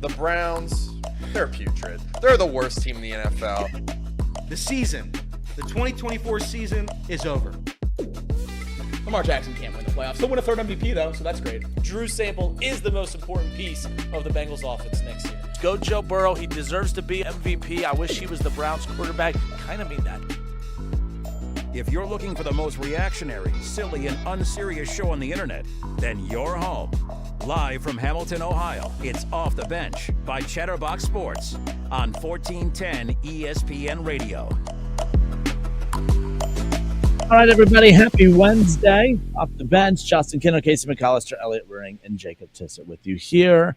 The Browns, they're putrid. They're the worst team in the NFL. The 2024 season is over. Lamar Jackson can't win the playoffs. He'll win a third MVP, though, so that's great. Drew Sample is the most important piece of the Bengals offense next year. Go Joe Burrow. He deserves to be MVP. I wish he was the Browns quarterback. Kind of mean that. If you're looking for the most reactionary, silly, and unserious show on the internet, then you're home. Live from Hamilton, Ohio, it's Off the Bench by Chatterbox Sports on 1410 ESPN Radio. All right, everybody. Happy Wednesday. Off the Bench, Justin Kinner, Casey McAllister, Elliot Ring, and Jacob Tissett with you here.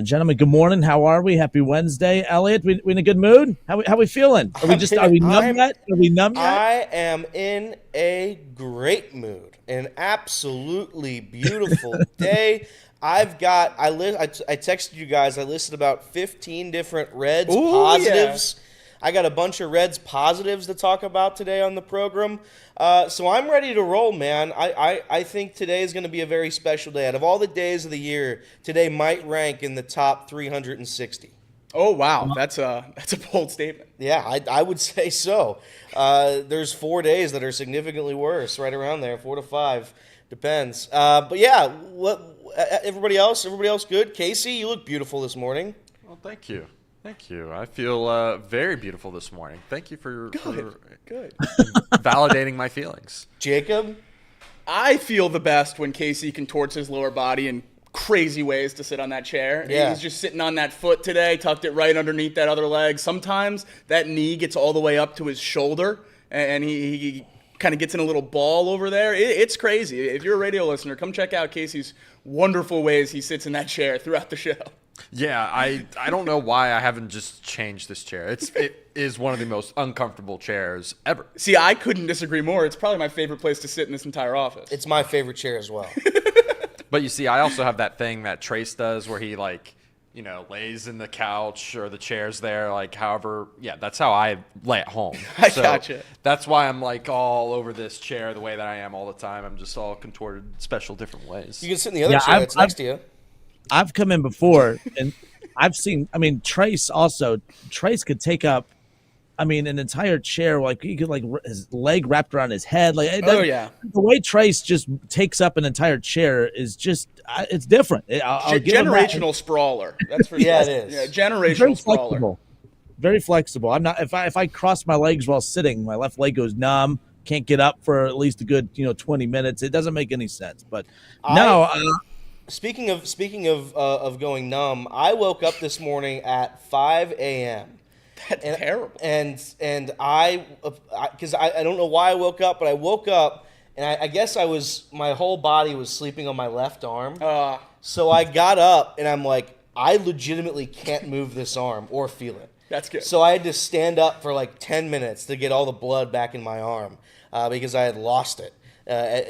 Gentlemen, good morning. How are we? Happy Wednesday. Elliot, we in a good mood? How we feeling? Are we numb yet? Are we numb yet? I am in a great mood. An absolutely beautiful day. I texted you guys. I listed about 15 different Reds positives. Yeah. I got a bunch of Reds positives to talk about today on the program. So I'm ready to roll, man. I think today is going to be a very special day. Out of all the days of the year, today might rank in the top 360. Oh, wow. That's a bold statement. Yeah, I would say so. There's 4 days that are significantly worse, right around there, 4 to 5. Depends. But yeah, everybody else good? Casey, you look beautiful this morning. Well, thank you. Thank you. I feel very beautiful this morning. Thank you for validating my feelings. Jacob? I feel the best when Casey contorts his lower body in crazy ways to sit on that chair. Yeah. He's just sitting on that foot today, tucked it right underneath that other leg. Sometimes that knee gets all the way up to his shoulder, and he kind of gets in a little ball over there. It's crazy. If you're a radio listener, come check out Casey's wonderful ways he sits in that chair throughout the show. Yeah, I don't know why I haven't just changed this chair. It is one of the most uncomfortable chairs ever. See, I couldn't disagree more. It's probably my favorite place to sit in this entire office. It's my favorite chair as well. But you see, I also have that thing that Trace does where he lays in the couch or the chairs there, however. Yeah, that's how I lay at home. I gotcha. That's why I'm all over this chair the way that I am all the time. I'm just all contorted special different ways. You can sit in the other chair that's next to you. I've come in before, and I've seen. Trace could take up, an entire chair. He could his leg wrapped around his head. The way Trace just takes up an entire chair is just it's different. I'll generational sprawler. That's for yeah, it is. Yeah, generational sprawler. Very flexible. I'm not. If I cross my legs while sitting, my left leg goes numb. Can't get up for at least a good 20 minutes. It doesn't make any sense. But no. Speaking of going numb, I woke up this morning at 5 a.m. That's terrible. And because I don't know why I woke up, but I woke up and I guess my whole body was sleeping on my left arm. So I got up and I'm like, I legitimately can't move this arm or feel it. That's good. So I had to stand up for 10 minutes to get all the blood back in my arm because I had lost it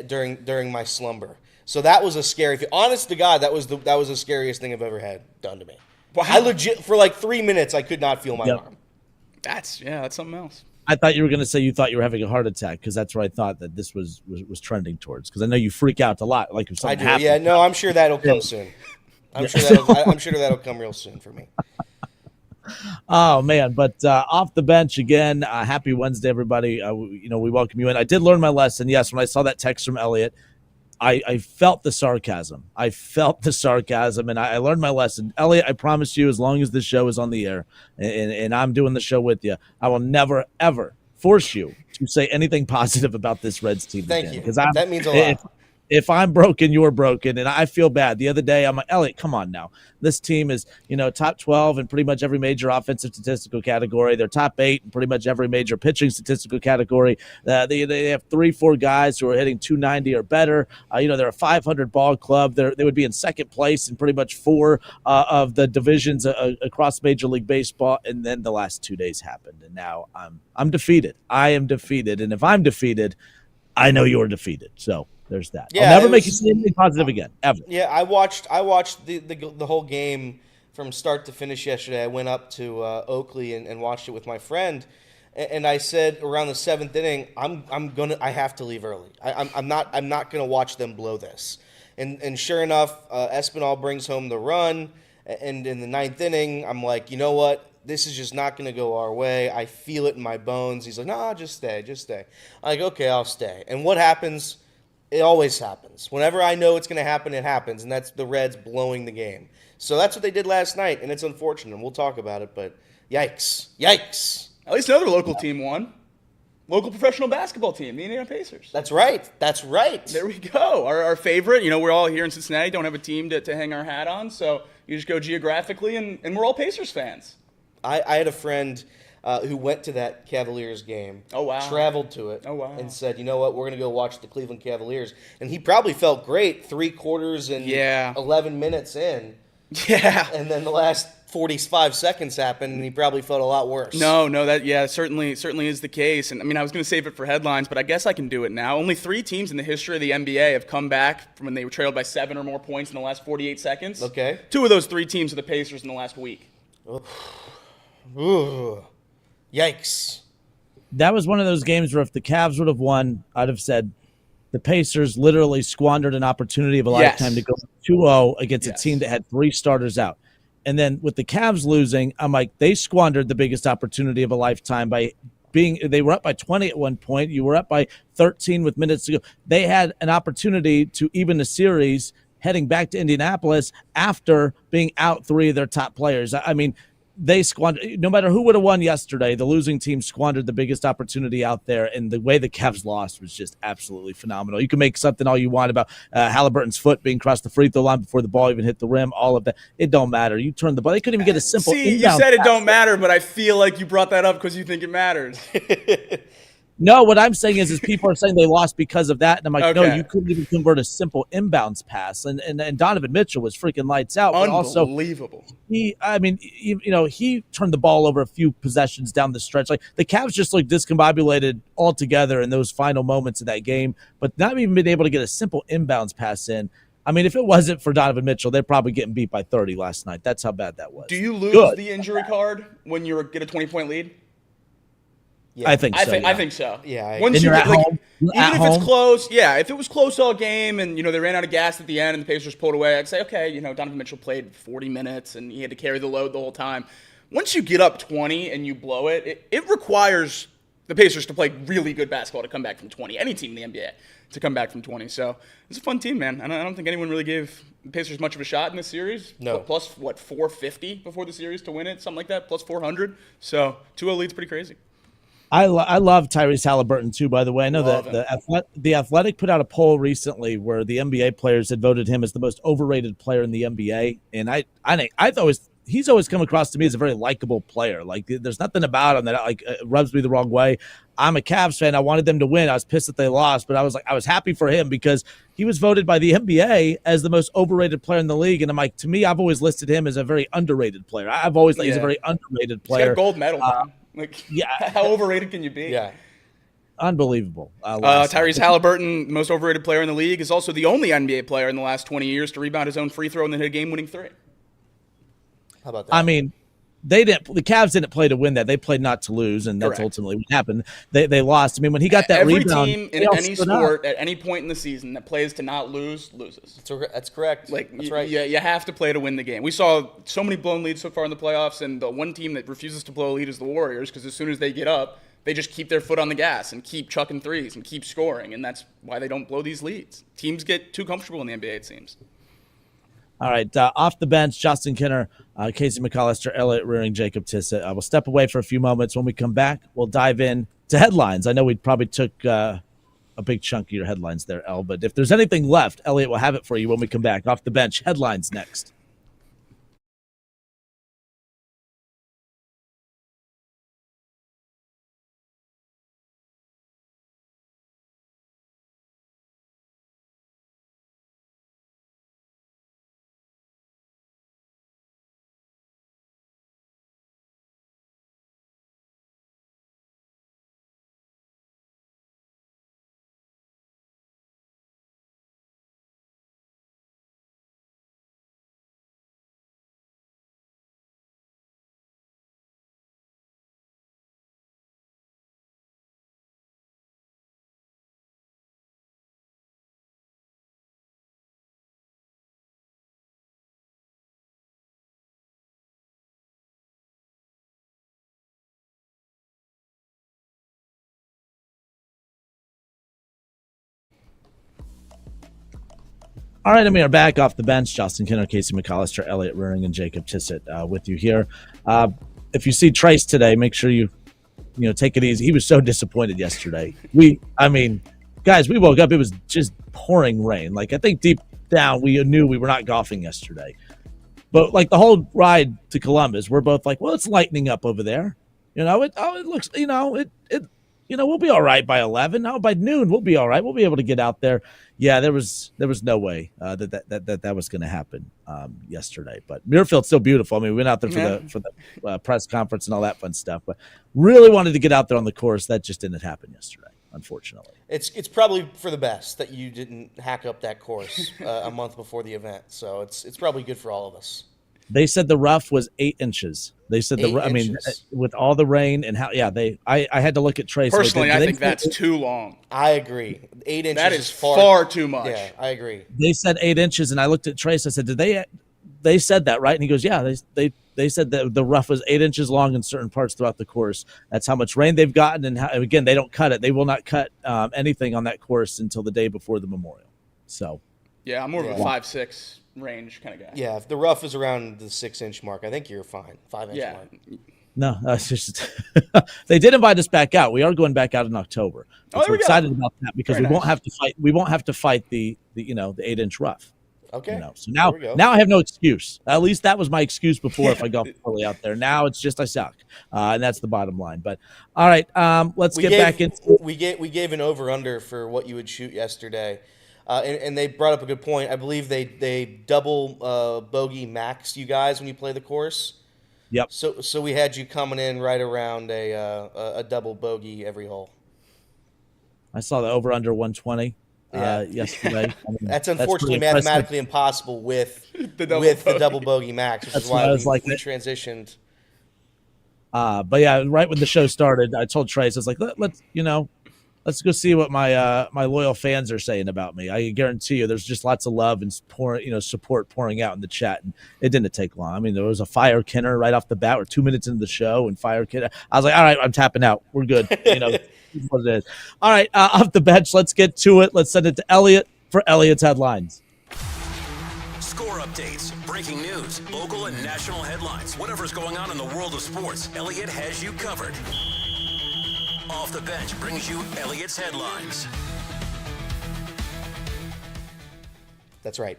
during my slumber. So that was a scary. Honest to God, that was the scariest thing I've ever had done to me. Wow. I legit for 3 minutes I could not feel my arm. That's something else. I thought you were going to say you thought you were having a heart attack because that's where I thought that this was trending towards. Because I know you freak out a lot, if something happens. Yeah, no, I'm sure that'll come soon. I'm sure that'll come real soon for me. Oh man! But off the bench again. Happy Wednesday, everybody. We welcome you in. I did learn my lesson. Yes, when I saw that text from Elliot. I felt the sarcasm. And I learned my lesson. Elliot, I promise you, as long as this show is on the air and I'm doing the show with you, I will never, ever force you to say anything positive about this Reds team. Thank you. That means a lot. If I'm broken, you're broken, and I feel bad. The other day, I'm like, Elliot, come on now. This team is, top 12 in pretty much every major offensive statistical category. They're top 8 in pretty much every major pitching statistical category. They have 3-4 guys who are hitting 290 or better. They're a 500 ball club. They would be in second place in pretty much 4 of the divisions across Major League Baseball. And then the last 2 days happened, and now I'm defeated. I am defeated, and if I'm defeated, I know you're defeated. So. There's that. Yeah, I'll never make you say anything positive again, ever. Yeah, I watched the whole game from start to finish yesterday. I went up to Oakley and watched it with my friend, and I said around the 7th inning, I have to leave early. I'm not gonna watch them blow this. And sure enough, Espinal brings home the run, And in the ninth inning, I'm like, you know what? This is just not going to go our way. I feel it in my bones. He's like, nah, just stay. I'm like, okay, I'll stay. And what happens? It always happens. Whenever I know it's going to happen, it happens. And that's the Reds blowing the game. So that's what they did last night, and it's unfortunate. And we'll talk about it, but yikes. At least another local team won. Local professional basketball team, the Indiana Pacers. That's right. There we go. Our favorite. We're all here in Cincinnati, don't have a team to hang our hat on, so you just go geographically, and we're all Pacers fans. I had a friend who went to that Cavaliers game. Oh, wow. Traveled to it. Oh, wow. And said, you know what, we're going to go watch the Cleveland Cavaliers. And he probably felt great 3 quarters and 11 minutes in. Yeah. And then the last 45 seconds happened, and he probably felt a lot worse. No, that certainly is the case. And I was going to save it for headlines, but I guess I can do it now. Only 3 teams in the history of the NBA have come back from when they were trailed by 7 or more points in the last 48 seconds. Okay. 2 of those 3 teams are the Pacers in the last week. Ooh. Yikes. That was one of those games where if the Cavs would have won, I'd have said the Pacers literally squandered an opportunity of a lifetime to go 2-0 against a team that had 3 starters out. And then with the Cavs losing, I'm like, they squandered the biggest opportunity of a lifetime by they were up by 20 at one point. You were up by 13 with minutes to go. They had an opportunity to even the series heading back to Indianapolis after being out 3 of their top players. I mean, they squandered, no matter who would have won yesterday, the losing team squandered the biggest opportunity out there, and the way the Cavs lost was just absolutely phenomenal. You can make something all you want about Halliburton's foot being across the free throw line before the ball even hit the rim, all of that. It don't matter. You turn the ball. They couldn't even get a simple you said it don't matter, but I feel like you brought that up because you think it matters. No, what I'm saying is people are saying they lost because of that, and I'm like, no, you couldn't even convert a simple inbounds pass, and Donovan Mitchell was freaking lights out. Unbelievable. But also, he turned the ball over a few possessions down the stretch. Like the Cavs just looked discombobulated altogether in those final moments of that game, but not even being able to get a simple inbounds pass in. I mean, if it wasn't for Donovan Mitchell, they're probably getting beat by 30 last night. That's how bad that was. Do you lose the injury card when you get a 20-point lead? Yeah. I think so. I think so. Yeah. Once you're at home, even if it's close, if it was close all game and they ran out of gas at the end and the Pacers pulled away, I'd say, okay, Donovan Mitchell played 40 minutes and he had to carry the load the whole time. Once you get up 20 and you blow it, it requires the Pacers to play really good basketball to come back from 20. Any team in the NBA to come back from 20. So it's a fun team, man. I don't think anyone really gave the Pacers much of a shot in this series. No. Plus, 450 before the series to win it, something like that. Plus 400. So 2-0 lead's pretty crazy. I love Tyrese Halliburton too, by the way. I know that the Athletic put out a poll recently where the NBA players had voted him as the most overrated player in the NBA, and I think he's always come across to me as a very likable player. Like there's nothing about him that rubs me the wrong way. I'm a Cavs fan. I wanted them to win. I was pissed that they lost, but I was happy for him because he was voted by the NBA as the most overrated player in the league. And I'm like, to me, I've always listed him as a very underrated player. I've always thought he's a very underrated player. He's got a gold medal. How overrated can you be? Yeah. Unbelievable. Tyrese Halliburton, the most overrated player in the league, is also the only NBA player in the last 20 years to rebound his own free throw and then hit a game-winning 3. How about that? I mean, the Cavs didn't play to win that. They played not to lose, and that's ultimately what happened. They lost. I mean, when he got that rebound. Every team in any sport at any point in the season that plays to not lose, loses. That's correct. That's right. Yeah, you have to play to win the game. We saw so many blown leads so far in the playoffs, and the one team that refuses to blow a lead is the Warriors, because as soon as they get up, they just keep their foot on the gas and keep chucking threes and keep scoring, and that's why they don't blow these leads. Teams get too comfortable in the NBA, it seems. All right, off the bench, Justin Kinner, Casey McAllister, Elliott Rearing, Jacob Tissett. We'll step away for a few moments. When we come back, we'll dive in to headlines. I know we probably took a big chunk of your headlines there, El, but if there's anything left, Elliott will have it for you when we come back. Off the bench, headlines next. All right, Amir, back off the bench. Justin Kinner, Casey McAllister, Elliott Rearing, and Jacob Tissett with you here. If you see Trace today, make sure you take it easy. He was so disappointed yesterday. Guys, we woke up. It was just pouring rain. Like, I think deep down we knew we were not golfing yesterday. But like the whole ride to Columbus, we're both like, well, it's lightening up over there. It looks, we'll be all right by 11. Now by noon, we'll be all right. We'll be able to get out there. Yeah, there was no way that was going to happen yesterday. But Muirfield's still beautiful. I mean, we went out there for the press conference and all that fun stuff. But really wanted to get out there on the course. That just didn't happen yesterday, unfortunately. It's probably for the best that you didn't hack up that course a month before the event. So it's probably good for all of us. They said the rough was 8 inches. They said with all the rain and I had to look at Trace. Personally, I think that's too long. I agree. 8 inches. That is far too much. Yeah, I agree. They said 8 inches, and I looked at Trace. I said, "Did they said that right?" And he goes, "Yeah, they said that the rough was 8 inches long in certain parts throughout the course. That's how much rain they've gotten, and again, they don't cut it. They will not cut anything on that course until the day before the Memorial." So, yeah, I'm more of a 5'6" range kind of guy. Yeah, if the rough is around the 6 inch mark, I think you're fine. 5 inch mark. No, it's just they did invite us back out. We are going back out in October. We're excited about that because we won't have to fight. We won't have to fight the 8 inch rough. Okay. So now I have no excuse. At least that was my excuse before if I go fully out there. Now it's just I suck, and that's the bottom line. But all right, let's get back into. We gave an over under for what you would shoot yesterday. And they brought up a good point. I believe they double bogey max you guys when you play the course. Yep. So we had you coming in right around a double bogey every hole. I saw the over under 120 yesterday. That's unfortunately mathematically impossible with the double bogey max, which is why we transitioned. But yeah, right when the show started, I told Trace, I was like, let's go see what my loyal fans are saying about me. I guarantee you there's just lots of love and support pouring out in the chat. And it didn't take long. I mean, there was a fire Kinner right off the bat. We're 2 minutes into the show and fire Kinner. I was like, all right, I'm tapping out. We're good. What it is. All right, off the bench, let's get to it. Let's send it to Elliott for Elliots Headlines. Score updates, breaking news, local and national headlines. Whatever's going on in the world of sports, Elliott has you covered. Off the Bench brings you Elliots Headlines. That's right.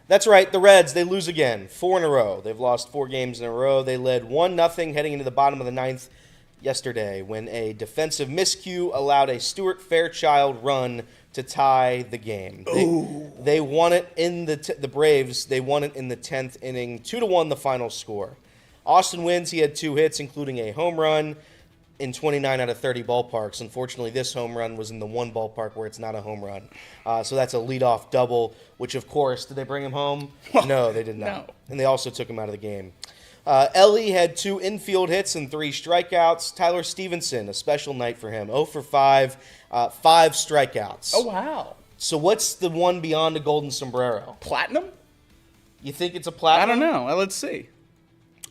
That's right. The Reds, they lose again. 4 in a row. They've lost 4 games in a row. They led 1-0 heading into the bottom of the 9th yesterday when a defensive miscue allowed a Stuart Fairchild run to tie the game. They won it in the Braves. They won it in the 10th inning. 2-1 the final score. Austin wins. He had 2 hits, including a home run in 29 out of 30 ballparks. Unfortunately, this home run was in the one ballpark where it's not a home run. So that's a leadoff double, which, of course, did they bring him home? No, they did not. No. And they also took him out of the game. Ellie had 2 infield hits and 3 strikeouts. Tyler Stevenson, a special night for him. 0 for 5, 5 strikeouts. Oh, wow. So what's the one beyond a golden sombrero? Platinum? You think it's a platinum? I don't know. Well, let's see.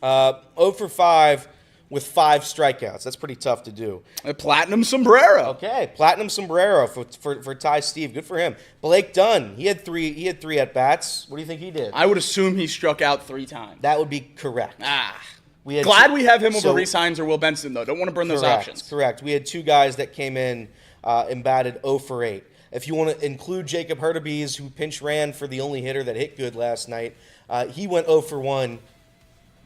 0 for 5 with 5 strikeouts. That's pretty tough to do. A platinum sombrero. Okay, platinum sombrero for Ty Steve. Good for him. Blake Dunn, he had 3 at-bats. What do you think he did? I would assume he struck out 3 times. That would be correct. Glad we have him over Resigns or Will Benson, though. Don't want to burn those options. Correct. We had 2 guys that came in and batted 0 for 8. If you want to include Jacob Hurtubise, who pinch ran for the only hitter that hit good last night, he went 0 for 1.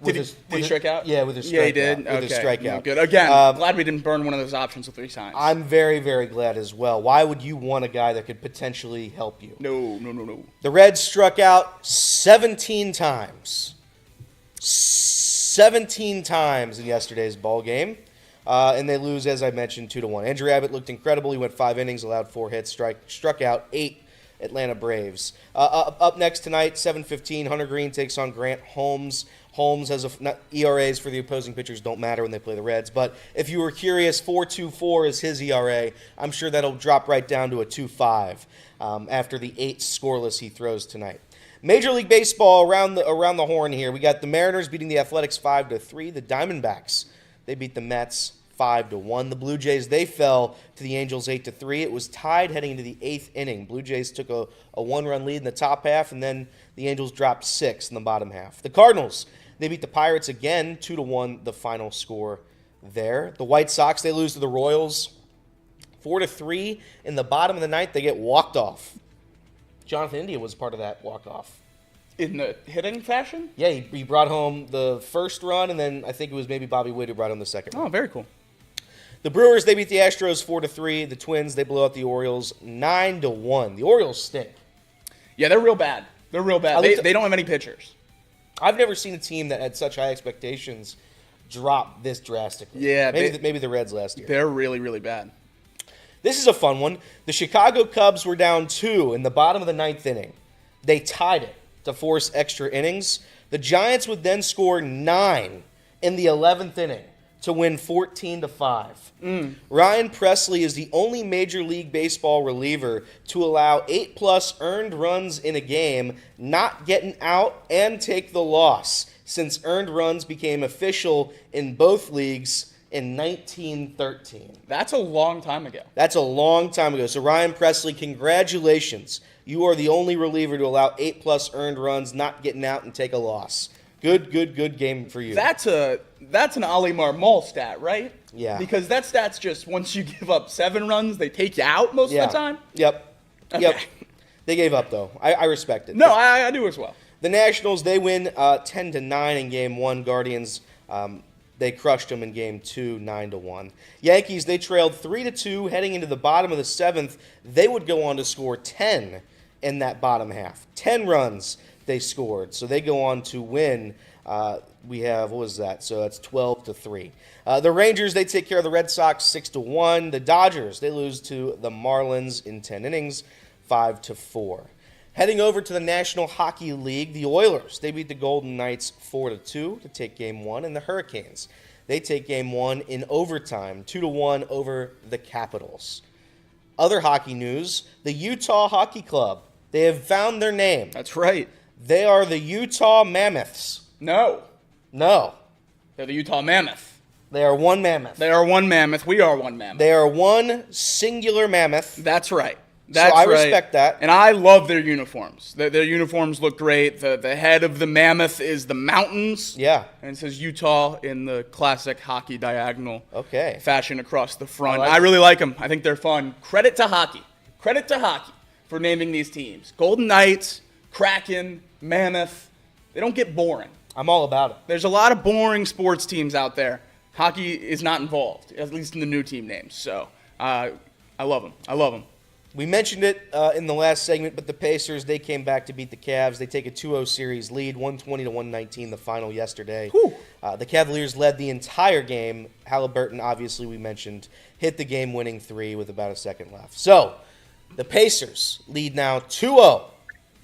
Did he strike out? Yeah, with his strikeout. Yeah, he did. With his strikeout. No, good. Again, glad we didn't burn one of those options with 3 signs. I'm very, very glad as well. Why would you want a guy that could potentially help you? No. The Reds struck out 17 times. 17 times in yesterday's ball game. And they lose, as I mentioned, 2-1. Andrew Abbott looked incredible. He went 5 innings, allowed 4 hits, struck out 8 Atlanta Braves. Up next tonight, 7:15, Hunter Green takes on Grant Holmes. Holmes has ERAs for the opposing pitchers don't matter when they play the Reds. But if you were curious, 4.24 is his ERA. I'm sure that'll drop right down to a 2.5 after the 8 scoreless he throws tonight. Major League Baseball around the horn here. We got the Mariners beating the Athletics 5-3. The Diamondbacks, they beat the Mets 5-1. The Blue Jays, they fell to the Angels 8-3. It was tied heading into the 8th inning. Blue Jays took a 1-run lead in the top half, and then the Angels dropped 6 in the bottom half. The Cardinals, they beat the Pirates again, 2-1, the final score there. The White Sox, they lose to the Royals 4-3. In the bottom of the ninth, they get walked off. Jonathan India was part of that walk-off. In the hitting fashion? Yeah, he brought home the first run, and then I think it was maybe Bobby Witt who brought home the second run. Oh, very cool. The Brewers, they beat the Astros 4-3. The Twins, they blew out the Orioles 9-1. The Orioles stink. Yeah, they're real bad. They're real bad. They don't have any pitchers. I've never seen a team that had such high expectations drop this drastically. Yeah. Maybe the Reds last year. They're really, really bad. This is a fun one. The Chicago Cubs were down 2 in the bottom of the ninth inning. They tied it to force extra innings. The Giants would then score 9 in the 11th inning to win 14-5. Ryan Presley is the only Major League Baseball reliever to allow 8+ earned runs in a game, not getting out, and take the loss, since earned runs became official in both leagues in 1913. That's a long time ago. That's a long time ago. So Ryan Presley, congratulations. You are the only reliever to allow 8+ earned runs, not getting out and take a loss. Good game for you. That's an Ali Marmol stat, right? Yeah. Because that stat's just once you give up 7 runs, they take you out most of the time. Yep. Okay. Yep. They gave up, though. I respect it. No, I do as well. The Nationals, they win 10-9 in Game 1. Guardians, they crushed them in Game 2, 9-1. Yankees, they trailed 3-2 heading into the bottom of the 7th. They would go on to score 10 in that bottom half. 10 runs they scored. So they go on to win. We have, what was that? So that's 12-3. The Rangers, they take care of the Red Sox 6-1. The Dodgers, they lose to the Marlins in 10 innings, 5-4. Heading over to the National Hockey League, the Oilers, they beat the Golden Knights 4-2 to take Game 1. And the Hurricanes, they take Game 1 in overtime, 2-1 over the Capitals. Other hockey news, the Utah Hockey Club, they have found their name. That's right. They are the Utah Mammoths. No. They're the Utah Mammoth. They are one mammoth. They are one mammoth. We are one mammoth. They are one singular mammoth. That's right. So I respect that. And I love their uniforms. Their uniforms look great. The head of the mammoth is the mountains. Yeah. And it says Utah in the classic hockey diagonal fashion across the front. I really like them. I think they're fun. Credit to hockey for naming these teams. Golden Knights, Kraken, Mammoth. They don't get boring. I'm all about it. There's a lot of boring sports teams out there. Hockey is not involved, at least in the new team names. So I love them. We mentioned it in the last segment, but the Pacers, they came back to beat the Cavs. They take a 2-0 series lead, 120-119, the final yesterday. The Cavaliers led the entire game. Halliburton, obviously, we mentioned, hit the game-winning 3 with about a second left. So the Pacers lead now 2-0.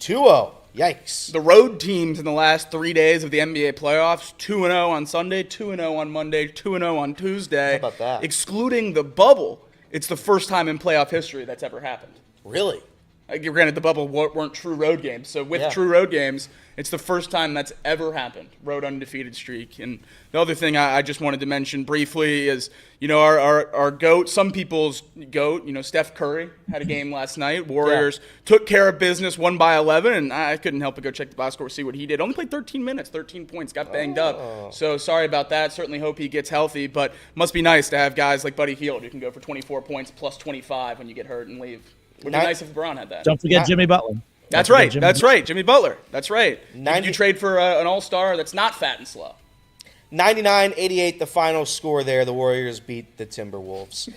2-0. Yikes. The road teams in the last 3 days of the NBA playoffs, 2-0 on Sunday, 2-0 on Monday, 2-0 on Tuesday. How about that? Excluding the bubble, it's the first time in playoff history that's ever happened. Really? Granted, the bubble weren't true road games. So with true road games, it's the first time that's ever happened. Road undefeated streak. And the other thing I just wanted to mention briefly is, our GOAT, some people's GOAT, Steph Curry had a game last night. Warriors took care of business, won by 11, and I couldn't help but go check the box score, see what he did. Only played 13 minutes, 13 points, got banged up. So sorry about that. Certainly hope he gets healthy, but must be nice to have guys like Buddy Hield who can go for 24 points plus 25 when you get hurt and leave. Would be nice if LeBron had that. Don't forget Jimmy Butler. That's right. Jimmy Butler. That's right. You trade for an all-star that's not fat and slow. 99-88, the final score there. The Warriors beat the Timberwolves.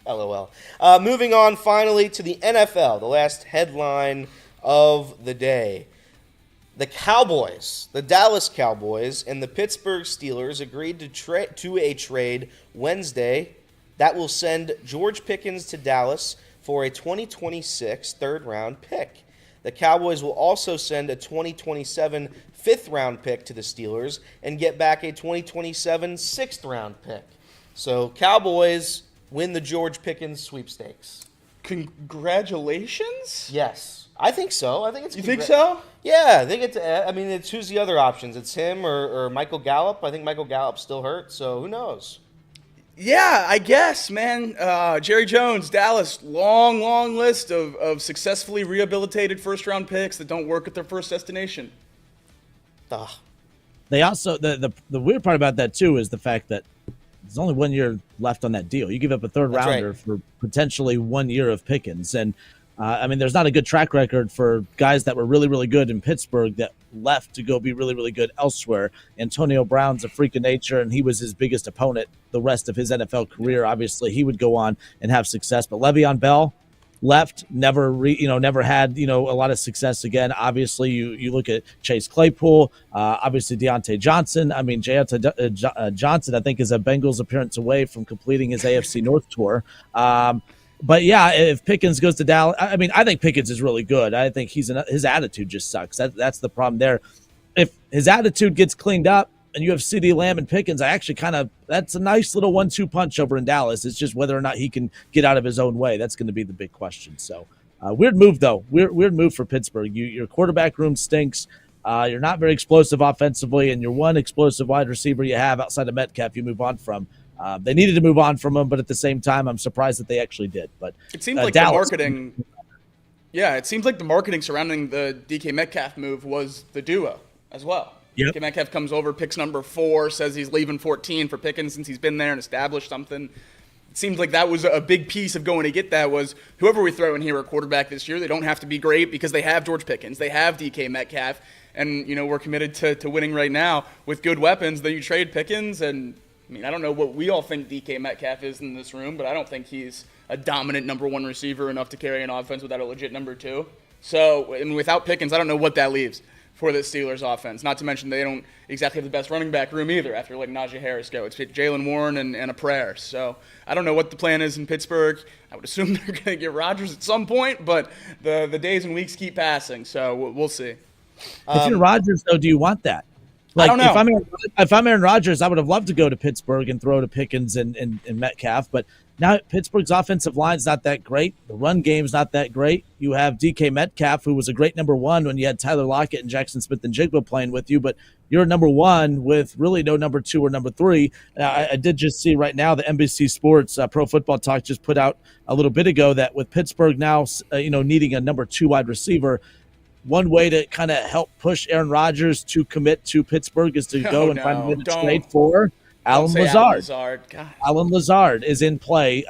LOL. Moving on finally to the NFL, the last headline of the day. The Cowboys, the Dallas Cowboys, and the Pittsburgh Steelers agreed to a trade Wednesday that will send George Pickens to Dallas for a 2026 third-round pick. The Cowboys will also send a 2027 fifth-round pick to the Steelers and get back a 2027 sixth-round pick. So Cowboys win the George Pickens sweepstakes. Congratulations? Yes. I think so. I think it's. You think so? Yeah, I think it's. I mean, it's who's the other options? It's him or Michael Gallup. I think Michael Gallup's still hurt, so who knows? Yeah, I guess, man. Jerry Jones, Dallas, long list of successfully rehabilitated first-round picks that don't work at their first destination. Ugh. They also the weird part about that too is the fact that there's only 1 year left on that deal. You give up a third That's rounder right. for potentially 1 year of Pickens, and I mean, there's not a good track record for guys that were really, really good in Pittsburgh that left to go be really, really good elsewhere. Antonio Brown's a freak of nature, and he was his biggest opponent the rest of his NFL career. Obviously, he would go on and have success. But Le'Veon Bell left, never had a lot of success again. Obviously, you look at Chase Claypool, obviously Deontay Johnson. I mean, Johnson, I think, is a Bengals appearance away from completing his AFC North tour. But yeah, if Pickens goes to Dallas, I mean, I think Pickens is really good. I think his attitude just sucks. That's the problem there. If his attitude gets cleaned up and you have CeeDee Lamb and Pickens, that's a nice little 1-2 punch over in Dallas. It's just whether or not he can get out of his own way. That's going to be the big question. So weird move though. Weird move for Pittsburgh. Your quarterback room stinks. You're not very explosive offensively, and your one explosive wide receiver you have outside of Metcalf, you move on from. They needed to move on from him, but at the same time, I'm surprised that they actually did. But it seems like Dallas, the marketing. Yeah, it seems like the marketing surrounding the DK Metcalf move was the duo as well. Yep. DK Metcalf comes over, picks number 4, says he's leaving 14 for Pickens since he's been there and established something. It seems like that was a big piece of going to get that was whoever we throw in here at quarterback this year, they don't have to be great because they have George Pickens, they have DK Metcalf, and we're committed to winning right now with good weapons. Then you trade Pickens and. I mean, I don't know what we all think DK Metcalf is in this room, but I don't think he's a dominant number 1 receiver enough to carry an offense without a legit number 2. So, and without Pickens, I don't know what that leaves for the Steelers offense. Not to mention they don't exactly have the best running back room either after letting Najee Harris go. It's Jalen Warren and a prayer. So I don't know what the plan is in Pittsburgh. I would assume they're going to get Rodgers at some point, but the days and weeks keep passing, so we'll see. If you're Rodgers, though, do you want that? Like, I don't know. If I'm Aaron Rodgers, I would have loved to go to Pittsburgh and throw to Pickens and Metcalf. But now Pittsburgh's offensive line's not that great. The run game's not that great. You have DK Metcalf, who was a great number 1 when you had Tyler Lockett and Jackson Smith and Jigba playing with you. But you're number 1 with really no number 2 or number 3. I did just see right now the NBC Sports Pro Football Talk just put out a little bit ago that with Pittsburgh now needing a number 2 wide receiver, one way to kind of help push Aaron Rodgers to commit to Pittsburgh is to go and find a trade for Alan Lazard. Alan Lazard is in play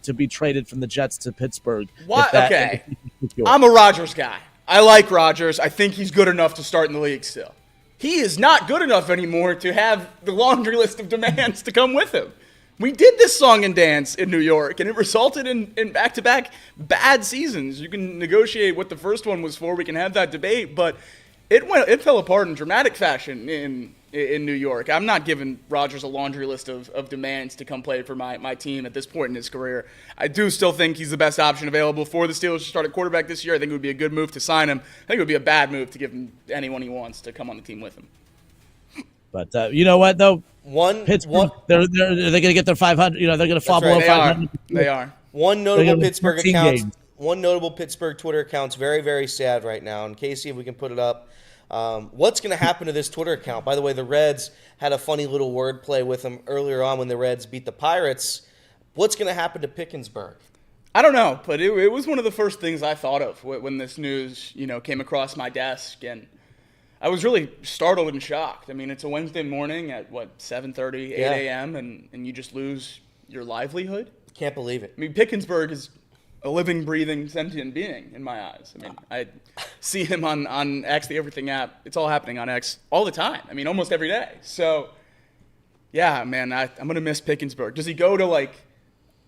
to be traded from the Jets to Pittsburgh. What? Okay. I'm a Rodgers guy. I like Rodgers. I think he's good enough to start in the league still. He is not good enough anymore to have the laundry list of demands to come with him. We did this song and dance in New York, and it resulted in back-to-back bad seasons. You can negotiate what the first one was for. We can have that debate, but it fell apart in dramatic fashion in New York. I'm not giving Rodgers a laundry list of demands to come play for my team at this point in his career. I do still think he's the best option available for the Steelers to start at quarterback this year. I think it would be a good move to sign him. I think it would be a bad move to give him anyone he wants to come on the team with him. But you know what, though? Pittsburgh, they're going to get their 500. They're going to fall below 500. They are. One notable Pittsburgh account. Games. One notable Pittsburgh Twitter account's very, very sad right now. And Casey, if we can put it up, what's going to happen to this Twitter account? By the way, the Reds had a funny little wordplay with them earlier on when the Reds beat the Pirates. What's going to happen to Pickinsburg? I don't know, but it was one of the first things I thought of when this news came across my desk, and I was really startled and shocked. I mean, it's a Wednesday morning at, 7:30, 8 a.m., and you just lose your livelihood? Can't believe it. I mean, Pickinsburg is a living, breathing, sentient being in my eyes. I mean, I see him on X, the Everything app. It's all happening on X all the time. I mean, almost every day. So, yeah, man, I'm going to miss Pickinsburg. Does he go to,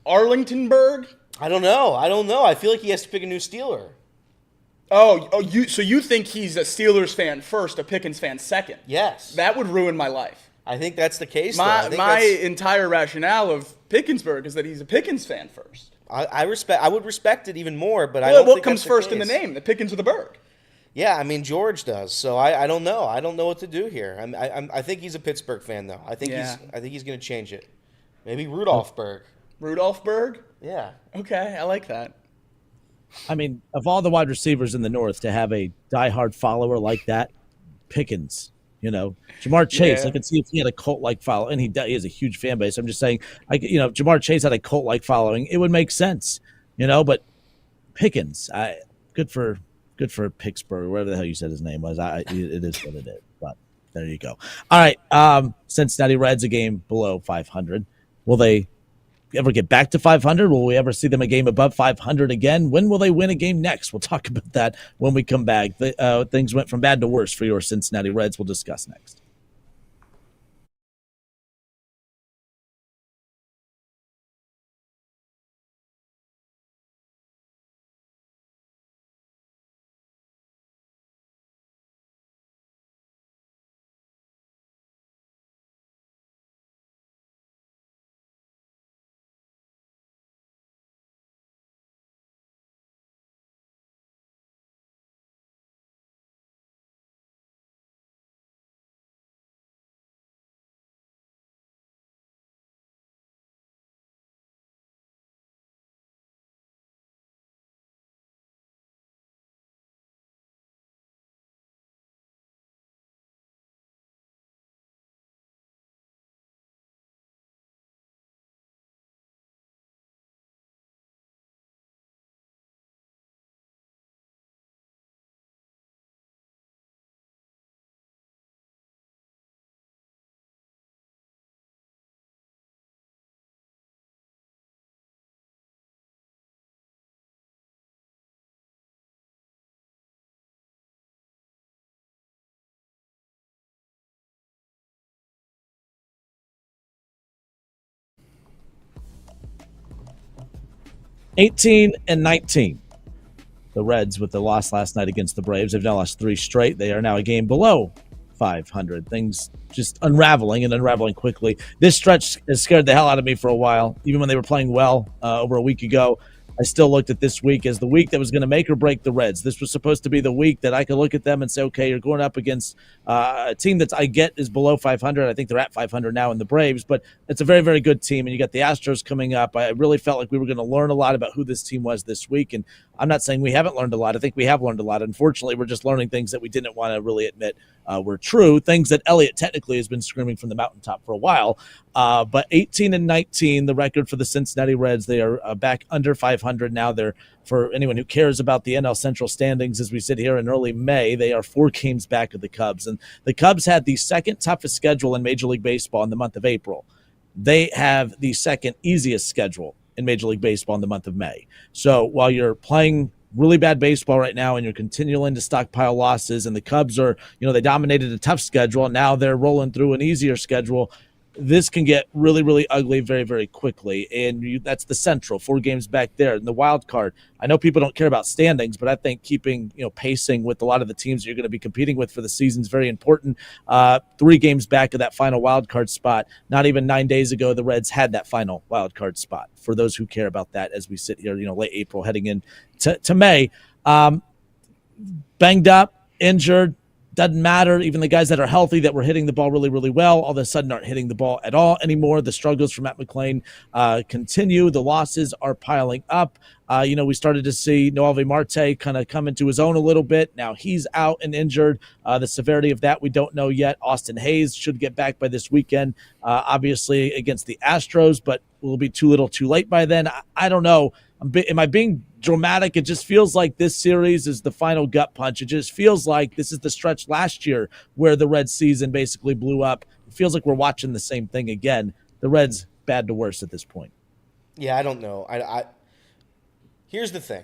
Arlingtonburg? I don't know. I feel like he has to pick a new Steeler. So you think he's a Steelers fan first, a Pickens fan second? Yes. That would ruin my life. I think that's the case. My entire rationale of Pickinsburg is that he's a Pickens fan first. I would respect it even more, but I don't what think comes that's first the in the case. name, the Pickens or the Berg? Yeah, I mean George does. So I don't know. I don't know what to do here. I think he's a Pittsburgh fan though. I think he's going to change it. Maybe Rudolph Berg. Rudolph Berg? Yeah. Okay, I like that. I mean, of all the wide receivers in the North, to have a diehard follower like that, Pickens, Jamar Chase. Yeah. I could see if he had a cult-like following, and he has a huge fan base. I'm just saying, if Jamar Chase had a cult-like following, it would make sense, But Pickens, good for Pittsburgh, whatever the hell you said his name was. It is what it is. But there you go. All right, Cincinnati Reds, a game below 500. Will they ever get back to 500? Will we ever see them a game above 500 again? When will they win a game next? We'll talk about that when we come back. Things went from bad to worse for your Cincinnati Reds. We'll discuss next. (18-19). The Reds, with the loss last night against the Braves, have now lost 3 straight. They are now a game below 500. Things just unraveling quickly. This stretch has scared the hell out of me for a while. Even when they were playing well over a week ago, I still looked at this week as the week that was going to make or break the Reds. This was supposed to be the week that I could look at them and say, okay, you're going up against a team that I get is below 500. I think they're at 500 now in the Braves, but it's a very, very good team. And you got the Astros coming up. I really felt like we were going to learn a lot about who this team was this week. And I'm not saying we haven't learned a lot. I think we have learned a lot. Unfortunately, we're just learning things that we didn't want to really admit were true, things that Elliott technically has been screaming from the mountaintop for a while. But 18-19, the record for the Cincinnati Reds. They are back under 500 now. They're, for anyone who cares about the NL Central standings, as we sit here in early May, they are 4 games back of the Cubs. And the Cubs had the second toughest schedule in Major League Baseball in the month of April. They have the second easiest schedule in Major League Baseball in the month of May. So while you're playing really bad baseball right now and you're continuing to stockpile losses, and the Cubs are, they dominated a tough schedule, and now they're rolling through an easier schedule, this can get really, really ugly very, very quickly. And that's the Central, 4 games back there. And the wild card, I know people don't care about standings, but I think keeping, pacing with a lot of the teams you're going to be competing with for the season is very important. 3 games back of that final wild card spot. Not even 9 days ago, the Reds had that final wild card spot, for those who care about that as we sit here, late April heading in to May. Banged up, injured, doesn't matter. Even the guys that are healthy, that were hitting the ball really, really well, all of a sudden aren't hitting the ball at all anymore. The struggles from McLain continue. The losses are piling up. We started to see Noelvi Marte kind of come into his own a little bit. Now he's out and injured. The severity of that we don't know yet. Austin Hayes should get back by this weekend, obviously against the Astros, but will it be too little too late by then? I don't know. Am I being dramatic? It just feels like this series is the final gut punch. It just feels like this is the stretch last year where the Reds season basically blew up. It feels like we're watching the same thing again. The Reds bad to worse at this point. Yeah, I don't know. Here's the thing.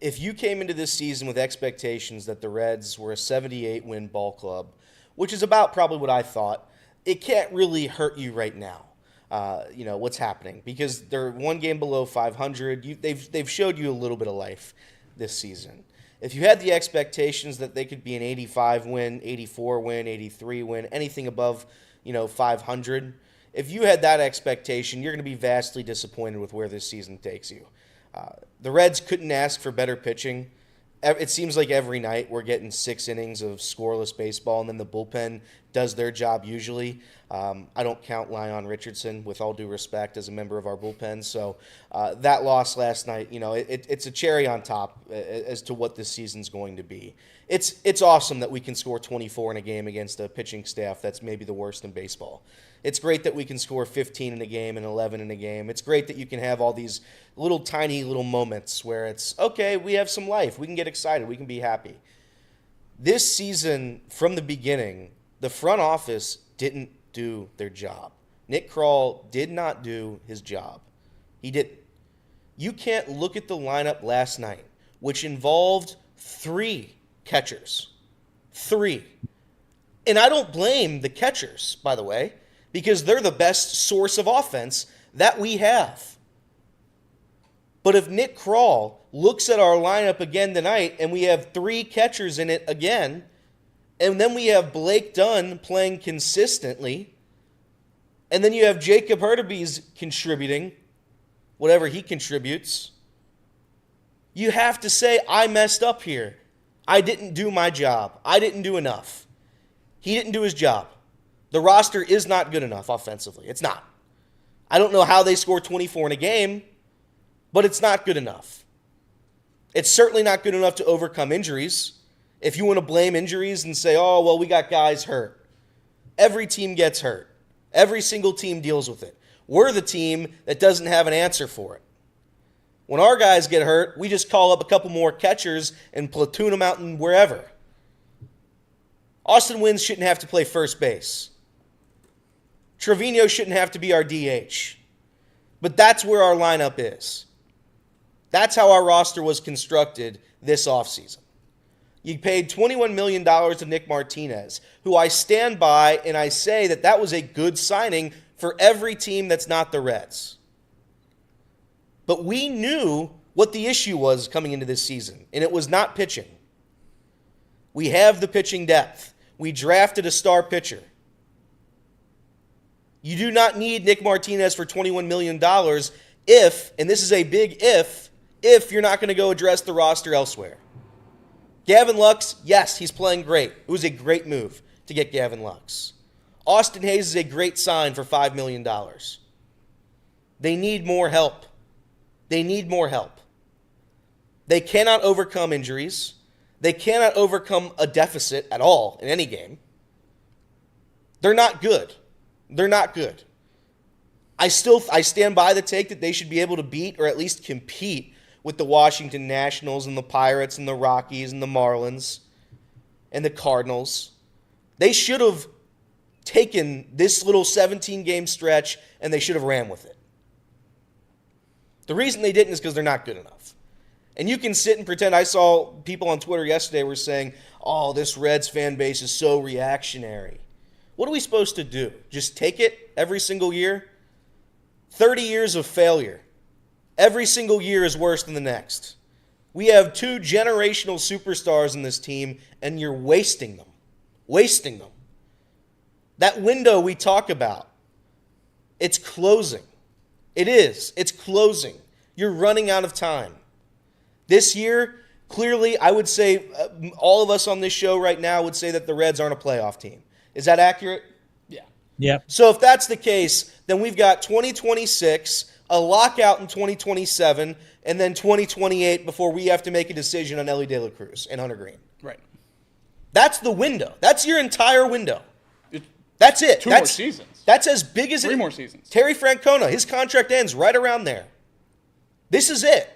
If you came into this season with expectations that the Reds were a 78-win ball club, which is about probably what I thought, it can't really hurt you right now. What's happening, because they're 1 game below 500. They've showed you a little bit of life this season. If you had the expectations that they could be an 85 win, 84 win, 83 win, anything above, 500, if you had that expectation, you're going to be vastly disappointed with where this season takes you. The Reds couldn't ask for better pitching. It seems like every night we're getting 6 innings of scoreless baseball, and then the bullpen does their job usually. I don't count Lyon Richardson, with all due respect, as a member of our bullpen. So that loss last night, it's a cherry on top as to what this season's going to be. It's awesome that we can score 24 in a game against a pitching staff that's maybe the worst in baseball. It's great that we can score 15 in a game and 11 in a game. It's great that you can have all these little tiny little moments where it's, okay, we have some life. We can get excited. We can be happy. This season, from the beginning, the front office didn't do their job. Nick Krall did not do his job. He didn't. You can't look at the lineup last night, which involved 3 catchers. 3. And I don't blame the catchers, by the way, because they're the best source of offense that we have. But if Nick Krall looks at our lineup again tonight and we have 3 catchers in it again, and then we have Blake Dunn playing consistently, and then you have Jacob Hurtubise contributing whatever he contributes, you have to say, I messed up here. I didn't do my job. I didn't do enough. He didn't do his job. The roster is not good enough offensively. It's not. I don't know how they score 24 in a game, but it's not good enough. It's certainly not good enough to overcome injuries. If you want to blame injuries and say, oh, well, we got guys hurt. Every team gets hurt. Every single team deals with it. We're the team that doesn't have an answer for it. When our guys get hurt, we just call up a couple more catchers and platoon them out and wherever. Austin Wynns shouldn't have to play first base. Trevino shouldn't have to be our DH. But that's where our lineup is. That's how our roster was constructed this offseason. You paid $21 million to Nick Martinez, who I stand by and I say that that was a good signing for every team that's not the Reds. But we knew what the issue was coming into this season, and it was not pitching. We have the pitching depth. We drafted a star pitcher. You do not need Nick Martinez for $21 million if, and this is a big if you're not going to go address the roster elsewhere. Gavin Lux, yes, he's playing great. It was a great move to get Gavin Lux. Austin Hayes is a great sign for $5 million. They need more help. They need more help. They cannot overcome injuries. They cannot overcome a deficit at all in any game. They're not good. They're not good. I stand by the take that they should be able to beat or at least compete with the Washington Nationals and the Pirates and the Rockies and the Marlins and the Cardinals. They should have taken this little 17-game stretch and they should have ran with it. The reason they didn't is because they're not good enough. And you can sit and pretend. I saw people on Twitter yesterday were saying, oh, this Reds fan base is so reactionary. What are we supposed to do? Just take it every single year? 30 years of failure. Every single year is worse than the next. We have 2 generational superstars in this team, and you're wasting them. Wasting them. That window we talk about, it's closing. It is. It's closing. You're running out of time. This year, clearly, I would say all of us on this show right now would say that the Reds aren't a playoff team. Is that accurate? Yeah. Yep. So if that's the case, then we've got 2026, a lockout in 2027, and then 2028 before we have to make a decision on Elly De La Cruz and Hunter Green. Right. That's the window. That's your entire window. That's it. Two more seasons. That's as big as 3 more seasons. Terry Francona, his contract ends right around there. This is it.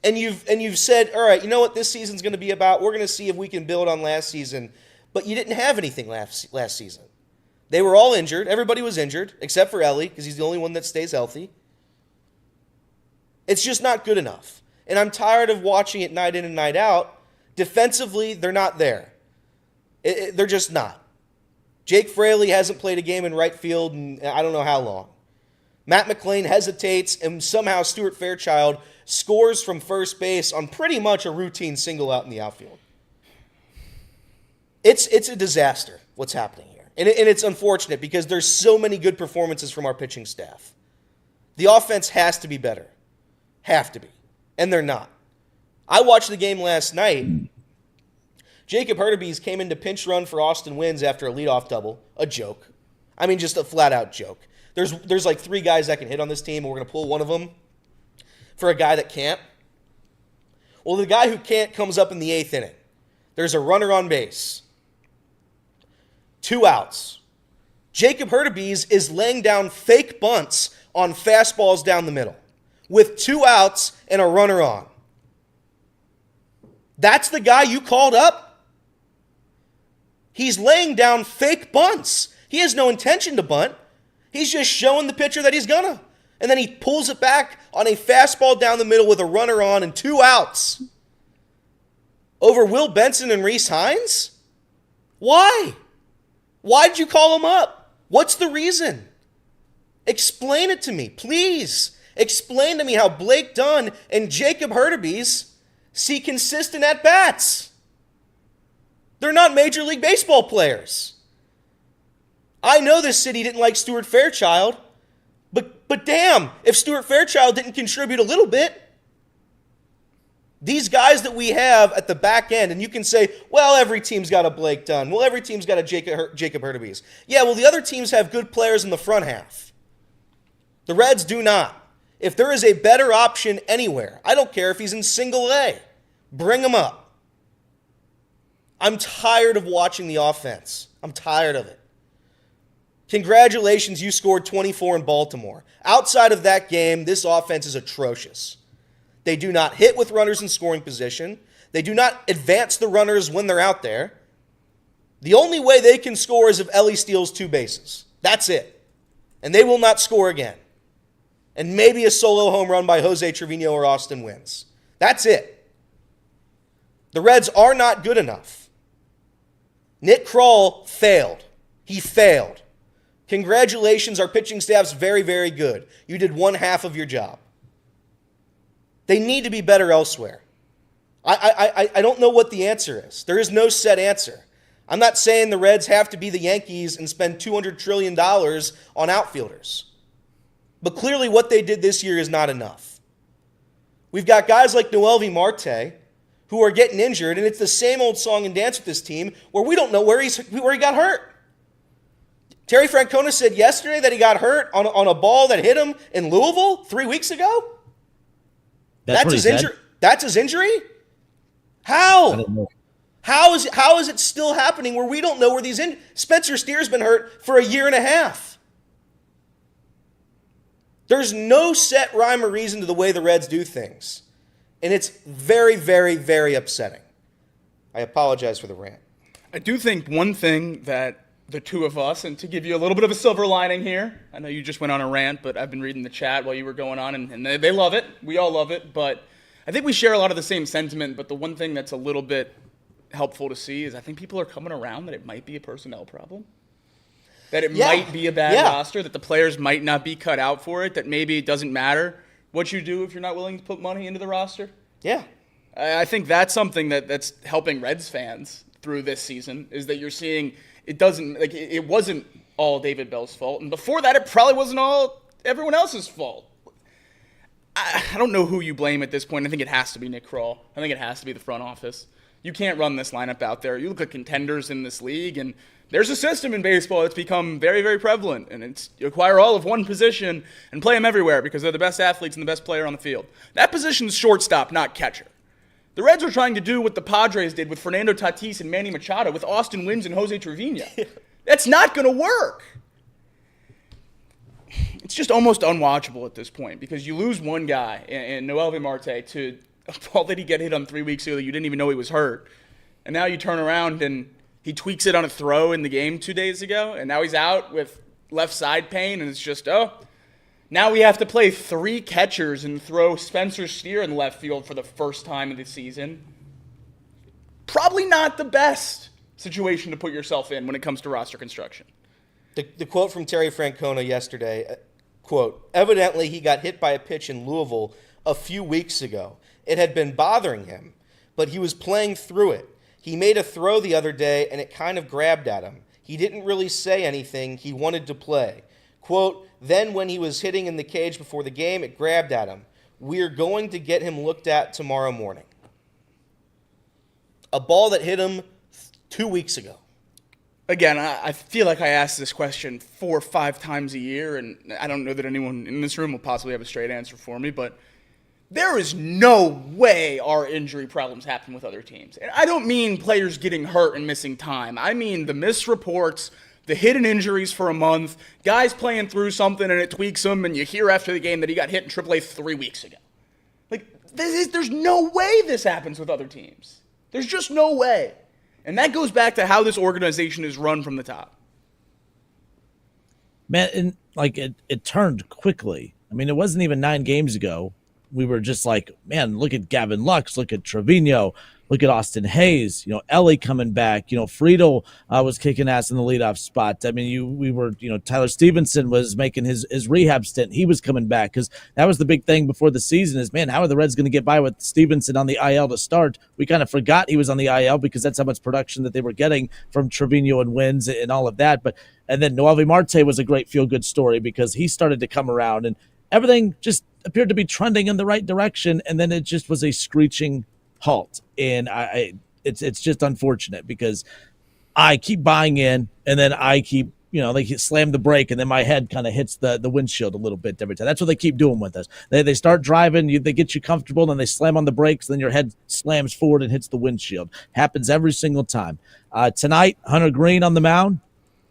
And you've said, all right, you know what this season's going to be about? We're going to see if we can build on last season. But you didn't have anything last season. They were all injured. Everybody was injured, except for Elly, because he's the only one that stays healthy. It's just not good enough. And I'm tired of watching it night in and night out. Defensively, they're not there. They're just not. Jake Fraley hasn't played a game in right field in I don't know how long. Matt McLain hesitates, and somehow Stuart Fairchild scores from first base on pretty much a routine single out in the outfield. It's a disaster what's happening here. And it's unfortunate because there's so many good performances from our pitching staff. The offense has to be better. Have to be. And they're not. I watched the game last night. Jacob Hurtubise came in to pinch run for Austin Wynns after a leadoff double. A joke. I mean, just a flat-out joke. There's like 3 guys that can hit on this team, and we're going to pull one of them for a guy that can't. Well, the guy who can't comes up in the 8th inning. There's a runner on base. 2 outs. Jacob Hurtubise is laying down fake bunts on fastballs down the middle with 2 outs and a runner on. That's the guy you called up? He's laying down fake bunts. He has no intention to bunt. He's just showing the pitcher that he's gonna. And then he pulls it back on a fastball down the middle with a runner on and 2 outs. Over Will Benson and Rhys Hines? Why? Why did you call him up? What's the reason? Explain it to me, please. Explain to me how Blake Dunn and Jacob Hurtubise see consistent at-bats. They're not Major League Baseball players. I know this city didn't like Stuart Fairchild, but damn, if Stuart Fairchild didn't contribute a little bit, these guys that we have at the back end, and you can say, well, every team's got a Blake Dunn. Well, every team's got a Jacob Hurtubise. Yeah, well, the other teams have good players in the front half. The Reds do not. If there is a better option anywhere, I don't care if he's in single A, bring him up. I'm tired of watching the offense. I'm tired of it. Congratulations, you scored 24 in Baltimore. Outside of that game, this offense is atrocious. They do not hit with runners in scoring position. They do not advance the runners when they're out there. The only way they can score is if Ellie steals 2 bases. That's it. And they will not score again. And maybe a solo home run by Jose Trevino or Austin Wynns. That's it. The Reds are not good enough. Nick Krall failed. He failed. Congratulations, our pitching staff's very, very good. You did 1/2 of your job. They need to be better elsewhere. I don't know what the answer is. There is no set answer. I'm not saying the Reds have to be the Yankees and spend $200 trillion on outfielders. But clearly what they did this year is not enough. We've got guys like Noelvi Marte who are getting injured, and it's the same old song and dance with this team where we don't know where he got hurt. Terry Francona said yesterday that he got hurt on a ball that hit him in Louisville 3 weeks ago. That's his injury. That's his injury? How? How is it still happening where we don't know where these Spencer Steer's been hurt for 1.5 years? There's no set rhyme or reason to the way the Reds do things. And it's very, very, very upsetting. I apologize for the rant. I do think one thing that the two of us, and to give you a little bit of a silver lining here, I know you just went on a rant, but I've been reading the chat while you were going on, and they love it. We all love it, but I think we share a lot of the same sentiment, but the one thing that's a little bit helpful to see is I think people are coming around that it might be a personnel problem, that it might be a bad roster, that the players might not be cut out for it, that maybe it doesn't matter what you do if you're not willing to put money into the roster. Yeah. I think that's something that's helping Reds fans through this season, is that you're seeing it wasn't all David Bell's fault, and before that it probably wasn't all everyone else's fault. I don't know who you blame at this point. I think it has to be Nick Krall. I think it has to be the front office. You can't run this lineup out there. You look at contenders in this league, and there's a system in baseball that's become very, very prevalent, and it's you acquire all of one position and play them everywhere because they're the best athletes and the best player on the field. That position's shortstop, not catcher. The Reds are trying to do what the Padres did with Fernando Tatis and Manny Machado with Austin Wynns and Jose Trevino. That's not going to work. It's just almost unwatchable at this point because you lose one guy in Noelvi Marte to a ball that he got hit on 3 weeks ago that you didn't even know he was hurt. And now you turn around and he tweaks it on a throw in the game 2 days ago, and now he's out with left side pain, and it's just, now we have to play 3 catchers and throw Spencer Steer in left field for the first time of the season. Probably not the best situation to put yourself in when it comes to roster construction. The quote from Terry Francona yesterday, quote, evidently he got hit by a pitch in Louisville a few weeks ago. It had been bothering him, but he was playing through it. He made a throw the other day, and it kind of grabbed at him. He didn't really say anything. He wanted to play. Quote, then when he was hitting in the cage before the game, it grabbed at him. We're going to get him looked at tomorrow morning. A ball that hit him 2 weeks ago. Again, I feel like I ask this question 4 or 5 times a year, and I don't know that anyone in this room will possibly have a straight answer for me, but there is no way our injury problems happen with other teams. And I don't mean players getting hurt and missing time. I mean the missed reports, the hidden injuries for a month, guys playing through something and it tweaks them, and you hear after the game that he got hit in AAA 3 weeks ago. Like, there's no way this happens with other teams. There's just no way. And that goes back to how this organization is run from the top. Man, and like it turned quickly. I mean, it wasn't even 9 games ago. We were just like, man, look at Gavin Lux, look at Trevino, look at Austin Hayes, Ellie coming back, Friedel was kicking ass in the leadoff spot. I mean, Tyler Stevenson was making his rehab stint. He was coming back because that was the big thing before the season is, man, how are the Reds going to get by with Stevenson on the IL to start? We kind of forgot he was on the IL because that's how much production that they were getting from Trevino and wins and all of that. And then Noelvi Marte was a great feel-good story because he started to come around and everything just appeared to be trending in the right direction, and then it just was a screeching halt. And it's just unfortunate because I keep buying in, and then I keep, they slam the brake, and then my head kind of hits the windshield a little bit every time. That's what they keep doing with us. They start driving, they get you comfortable, and then they slam on the brakes, then your head slams forward and hits the windshield. Happens every single time. Tonight, Hunter Green on the mound.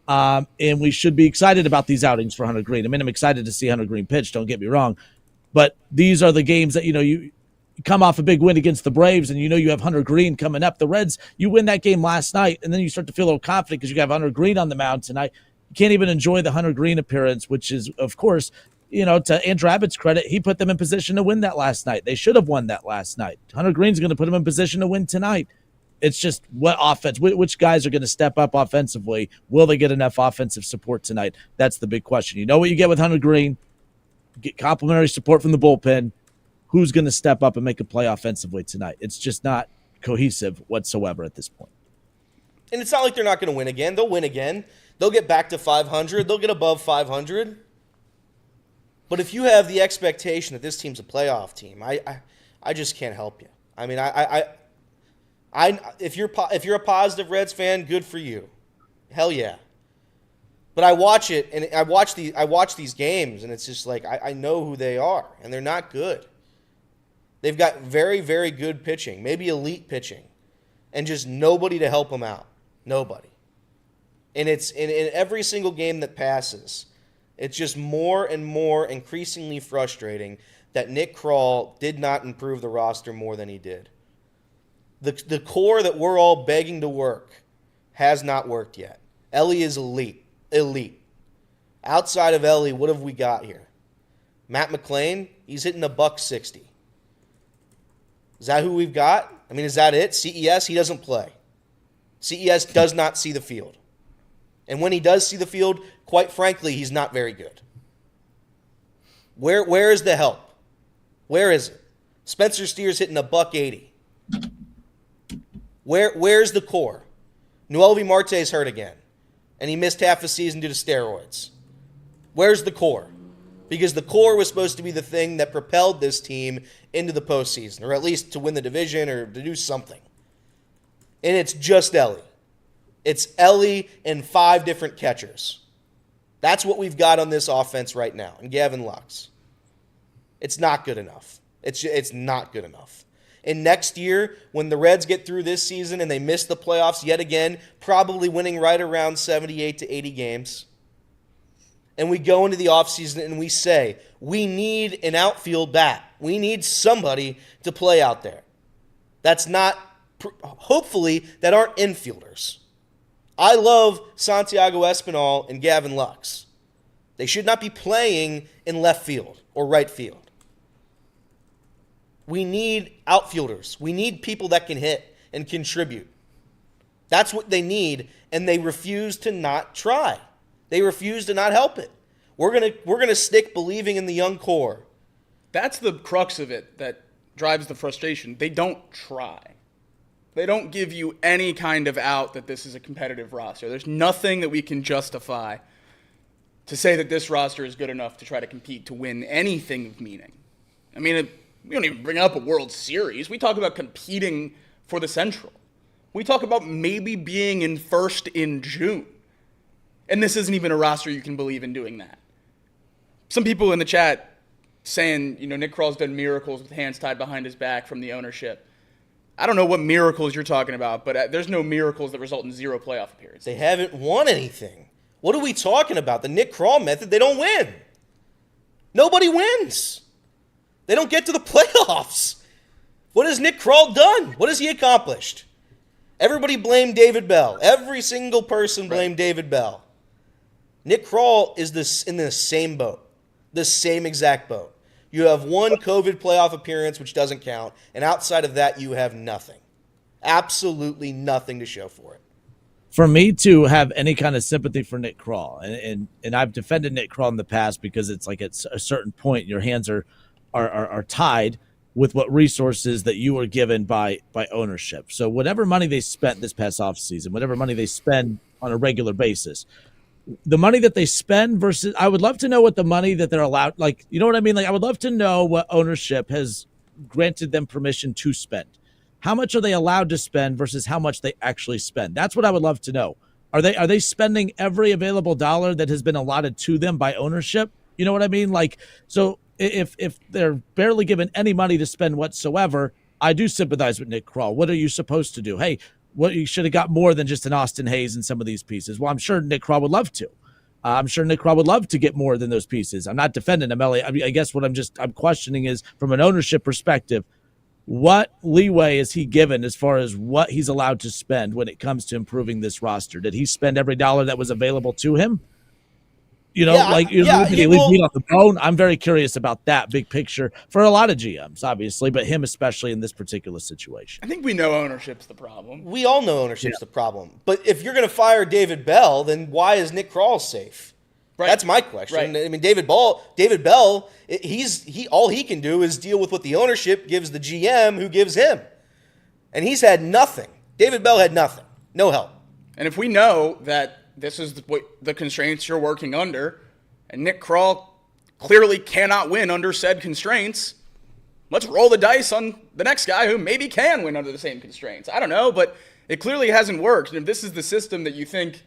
And we should be excited about these outings for Hunter Green. I mean, I'm excited to see Hunter Green pitch, don't get me wrong. But these are the games that, you come off a big win against the Braves and you have Hunter Green coming up. The Reds, you win that game last night, and then you start to feel a little confident because you have Hunter Green on the mound tonight. You can't even enjoy the Hunter Green appearance, which is, of course, to Andrew Abbott's credit, he put them in position to win that last night. They should have won that last night. Hunter Green's going to put them in position to win tonight. It's just what offense, which guys are going to step up offensively? Will they get enough offensive support tonight? That's the big question. You know what you get with Hunter Green? Get complimentary support from the bullpen. Who's going to step up and make a play offensively tonight? It's just not cohesive whatsoever at this point. And it's not like they're not going to win again. They'll win again. They'll get back to 500. They'll get above 500. But if you have the expectation that this team's a playoff team, I just can't help you. I mean, if you're a positive Reds fan, good for you. Hell yeah. But I watch it, and I watch these games, and it's just like I know who they are, and they're not good. They've got very, very good pitching, maybe elite pitching, and just nobody to help them out. Nobody. And it's in every single game that passes, it's just more and more increasingly frustrating that Nick Krall did not improve the roster more than he did. The core that we're all begging to work has not worked yet. Ellie is elite. Outside of Ellie, what have we got here? Matt McLain, he's hitting $160. Is that who we've got? I mean, is that it? CES, he doesn't play. CES does not see the field. And when he does see the field, quite frankly, he's not very good. Where is the help? Where is it? Spencer Steer's hitting $180. Where's the core? Noelvi Marte's hurt again, and he missed half a season due to steroids. Where's the core? Because the core was supposed to be the thing that propelled this team into the postseason, or at least to win the division or to do something. And it's just Ellie. It's Ellie and 5 different catchers. That's what we've got on this offense right now, and Gavin Lux. It's not good enough. It's not good enough. And next year, when the Reds get through this season and they miss the playoffs yet again, probably winning right around 78 to 80 games, and we go into the offseason and we say, we need an outfield bat. We need somebody to play out there. That's not, hopefully, that aren't infielders. I love Santiago Espinal and Gavin Lux. They should not be playing in left field or right field. We need outfielders. We need people that can hit and contribute. That's what they need, and they refuse to not try. They refuse to not help it. We're gonna stick believing in the young core. That's the crux of it that drives the frustration. They don't try. They don't give you any kind of out that this is a competitive roster. There's nothing that we can justify to say that this roster is good enough to try to compete to win anything of meaning. I mean, we don't even bring up a World Series. We talk about competing for the Central. We talk about maybe being in first in June. And this isn't even a roster you can believe in doing that. Some people in the chat saying, Nick Krall's done miracles with hands tied behind his back from the ownership. I don't know what miracles you're talking about, but there's no miracles that result in 0 playoff appearances. They haven't won anything. What are we talking about? The Nick Krall method, they don't win. Nobody wins. They don't get to the playoffs. What has Nick Krall done? What has he accomplished? Everybody blamed David Bell. Every single person blamed David Bell. Nick Krall is in the same boat, the same exact boat. You have one COVID playoff appearance, which doesn't count, and outside of that, you have nothing. Absolutely nothing to show for it. For me to have any kind of sympathy for Nick Krall, and I've defended Nick Krall in the past because it's like at a certain point your hands are tied with what resources that you were given by ownership. So whatever money they spent this past offseason, whatever money they spend on a regular basis, the money that they spend versus, I would love to know what the money that they're allowed, like, you know what I mean? Like, I would love to know what ownership has granted them permission to spend. How much are they allowed to spend versus how much they actually spend? That's what I would love to know. Are they spending every available dollar that has been allotted to them by ownership? You know what I mean? Like, so if they're barely given any money to spend whatsoever, I do sympathize with Nick Krall. What are you supposed to do? Hey, what, you should have got more than just an Austin Hayes in some of these pieces. Well, I'm sure Nick Krall would love to. I'm sure Nick Krall would love to get more than those pieces. I'm not defending him, Elliot. I guess what I'm questioning is, from an ownership perspective, what leeway is he given as far as what he's allowed to spend when it comes to improving this roster? Did he spend every dollar that was available to him? You know, did he leave meat on the bone? I'm very curious about that big picture for a lot of GMs, obviously, but him especially in this particular situation. I think we know ownership's the problem. We all know ownership's the problem. But if you're going to fire David Bell, then why is Nick Krall safe? Right. That's my question. Right. I mean, David Bell, all he can do is deal with what the ownership gives the GM who gives him. And he's had nothing. David Bell had nothing. No help. And if we know that this is what the constraints you're working under, and Nick Krall clearly cannot win under said constraints, let's roll the dice on the next guy who maybe can win under the same constraints. I don't know, but it clearly hasn't worked. And if this is the system that you think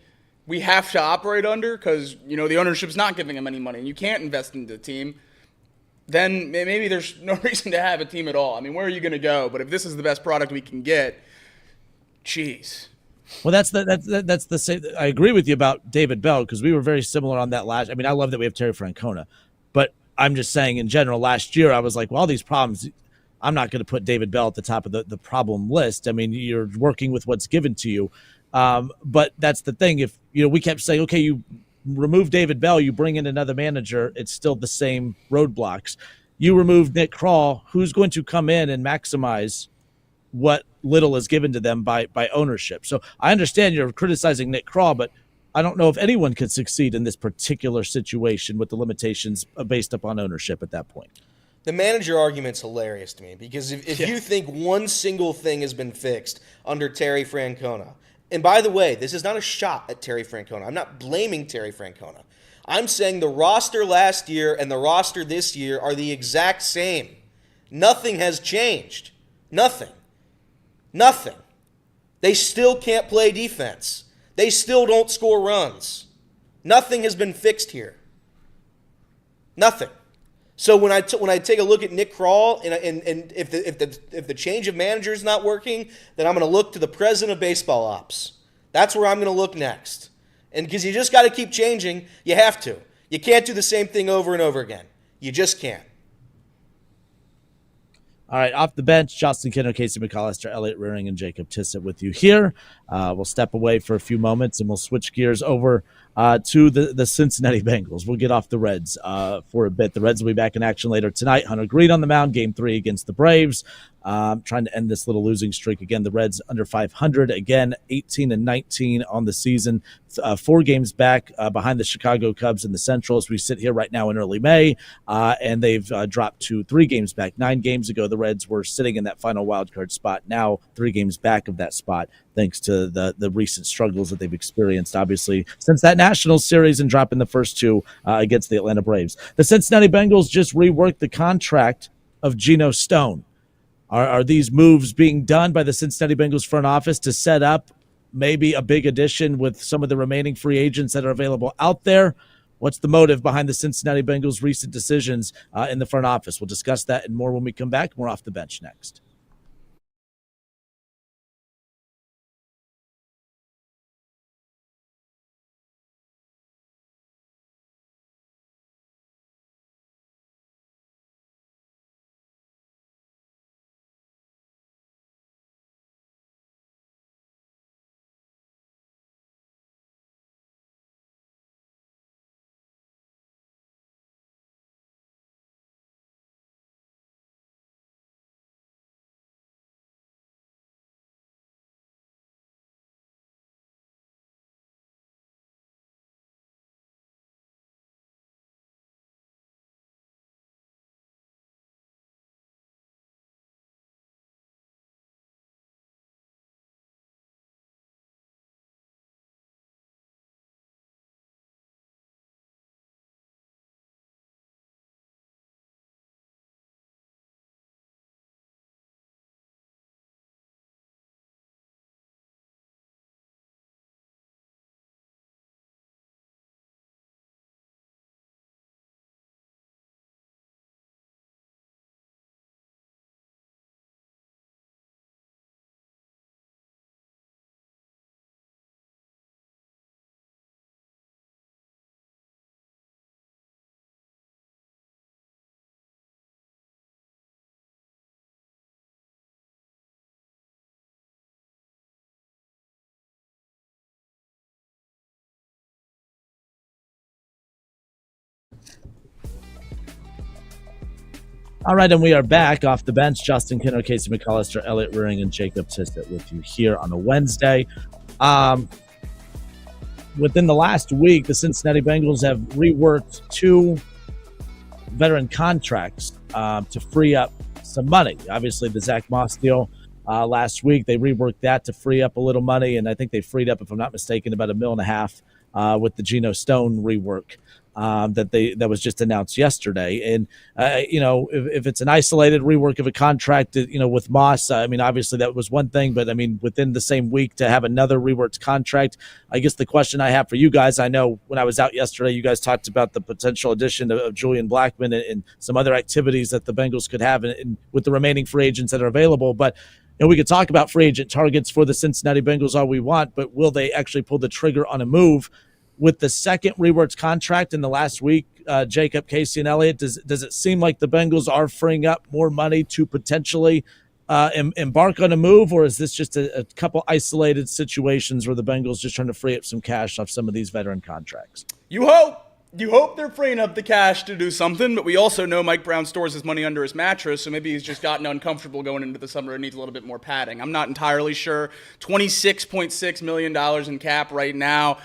we have to operate under because, the ownership's not giving him any money and you can't invest into the team, then maybe there's no reason to have a team at all. I mean, where are you going to go? But if this is the best product we can get, geez. Well, that's the same. I agree with you about David Bell because we were very similar on that last. I mean, I love that we have Terry Francona, but I'm just saying in general, last year I was like, well, all these problems, I'm not going to put David Bell at the top of the problem list. I mean, you're working with what's given to you. But that's the thing. If we kept saying, okay, you remove David Bell, you bring in another manager, it's still the same roadblocks. You remove Nick Krall, who's going to come in and maximize what little is given to them by ownership. So I understand you're criticizing Nick Krall, but I don't know if anyone could succeed in this particular situation with the limitations based upon ownership at that point. The manager argument's hilarious to me because if you think one single thing has been fixed under Terry Francona, and by the way, this is not a shot at Terry Francona. I'm not blaming Terry Francona. I'm saying the roster last year and the roster this year are the exact same. Nothing has changed. Nothing. They still can't play defense. They still don't score runs. Nothing has been fixed here. Nothing. So when I take a look at Nick Krall and if the change of manager is not working, then I'm going to look to the president of baseball ops. That's where I'm going to look next. And because you just got to keep changing, you have to. You can't do the same thing over and over again. You just can't. All right, off the bench, Justin Kinner, Casey McAllister, Elliot Rearing, and Jacob Tissett with you here. We'll step away for a few moments, and we'll switch gears over to the Cincinnati Bengals. We'll get off the Reds for a bit. The Reds will be back in action later tonight. Hunter Greene on the mound, Game 3 against the Braves. Trying to end this little losing streak. Again, the Reds under 500. Again, 18-19 on the season. 4 games back behind the Chicago Cubs in the Central as we sit here right now in early May. And they've dropped to 3 games back. 9 games ago, the Reds were sitting in that final wild card spot. Now 3 games back of that spot thanks to the recent struggles that they've experienced, obviously, since that Nationals series and dropping the first 2 against the Atlanta Braves. The Cincinnati Bengals just reworked the contract of Geno Stone. Are these moves being done by the Cincinnati Bengals front office to set up maybe a big addition with some of the remaining free agents that are available out there? What's the motive behind the Cincinnati Bengals' recent decisions in the front office? We'll discuss that and more when we come back. More Off the Bench next. All right, and we are back off the bench. Justin Kinner, Casey McAllister, Elliott Rearing, and Jacob Tissett with you here on a Wednesday. Within the last week, the Cincinnati Bengals have reworked 2 veteran contracts to free up some money. Obviously, the Zach Moss deal last week, they reworked that to free up a little money, and I think they freed up, if I'm not mistaken, about $1.5 million with the Geno Stone rework. That was just announced yesterday. And, if it's an isolated rework of a contract, with Moss, obviously that was one thing, but within the same week to have another reworked contract, I guess the question I have for you guys, I know when I was out yesterday, you guys talked about the potential addition of Julian Blackmon and some other activities that the Bengals could have with the remaining free agents that are available. But we could talk about free agent targets for the Cincinnati Bengals all we want, but will they actually pull the trigger on a move? With the second reworked contract in the last week, Jacob, Casey, and Elliott, does it seem like the Bengals are freeing up more money to potentially embark on a move, or is this just a couple isolated situations where the Bengals just trying to free up some cash off some of these veteran contracts? You hope they're freeing up the cash to do something, but we also know Mike Brown stores his money under his mattress, so maybe he's just gotten uncomfortable going into the summer and needs a little bit more padding. I'm not entirely sure. $26.6 million in cap right now.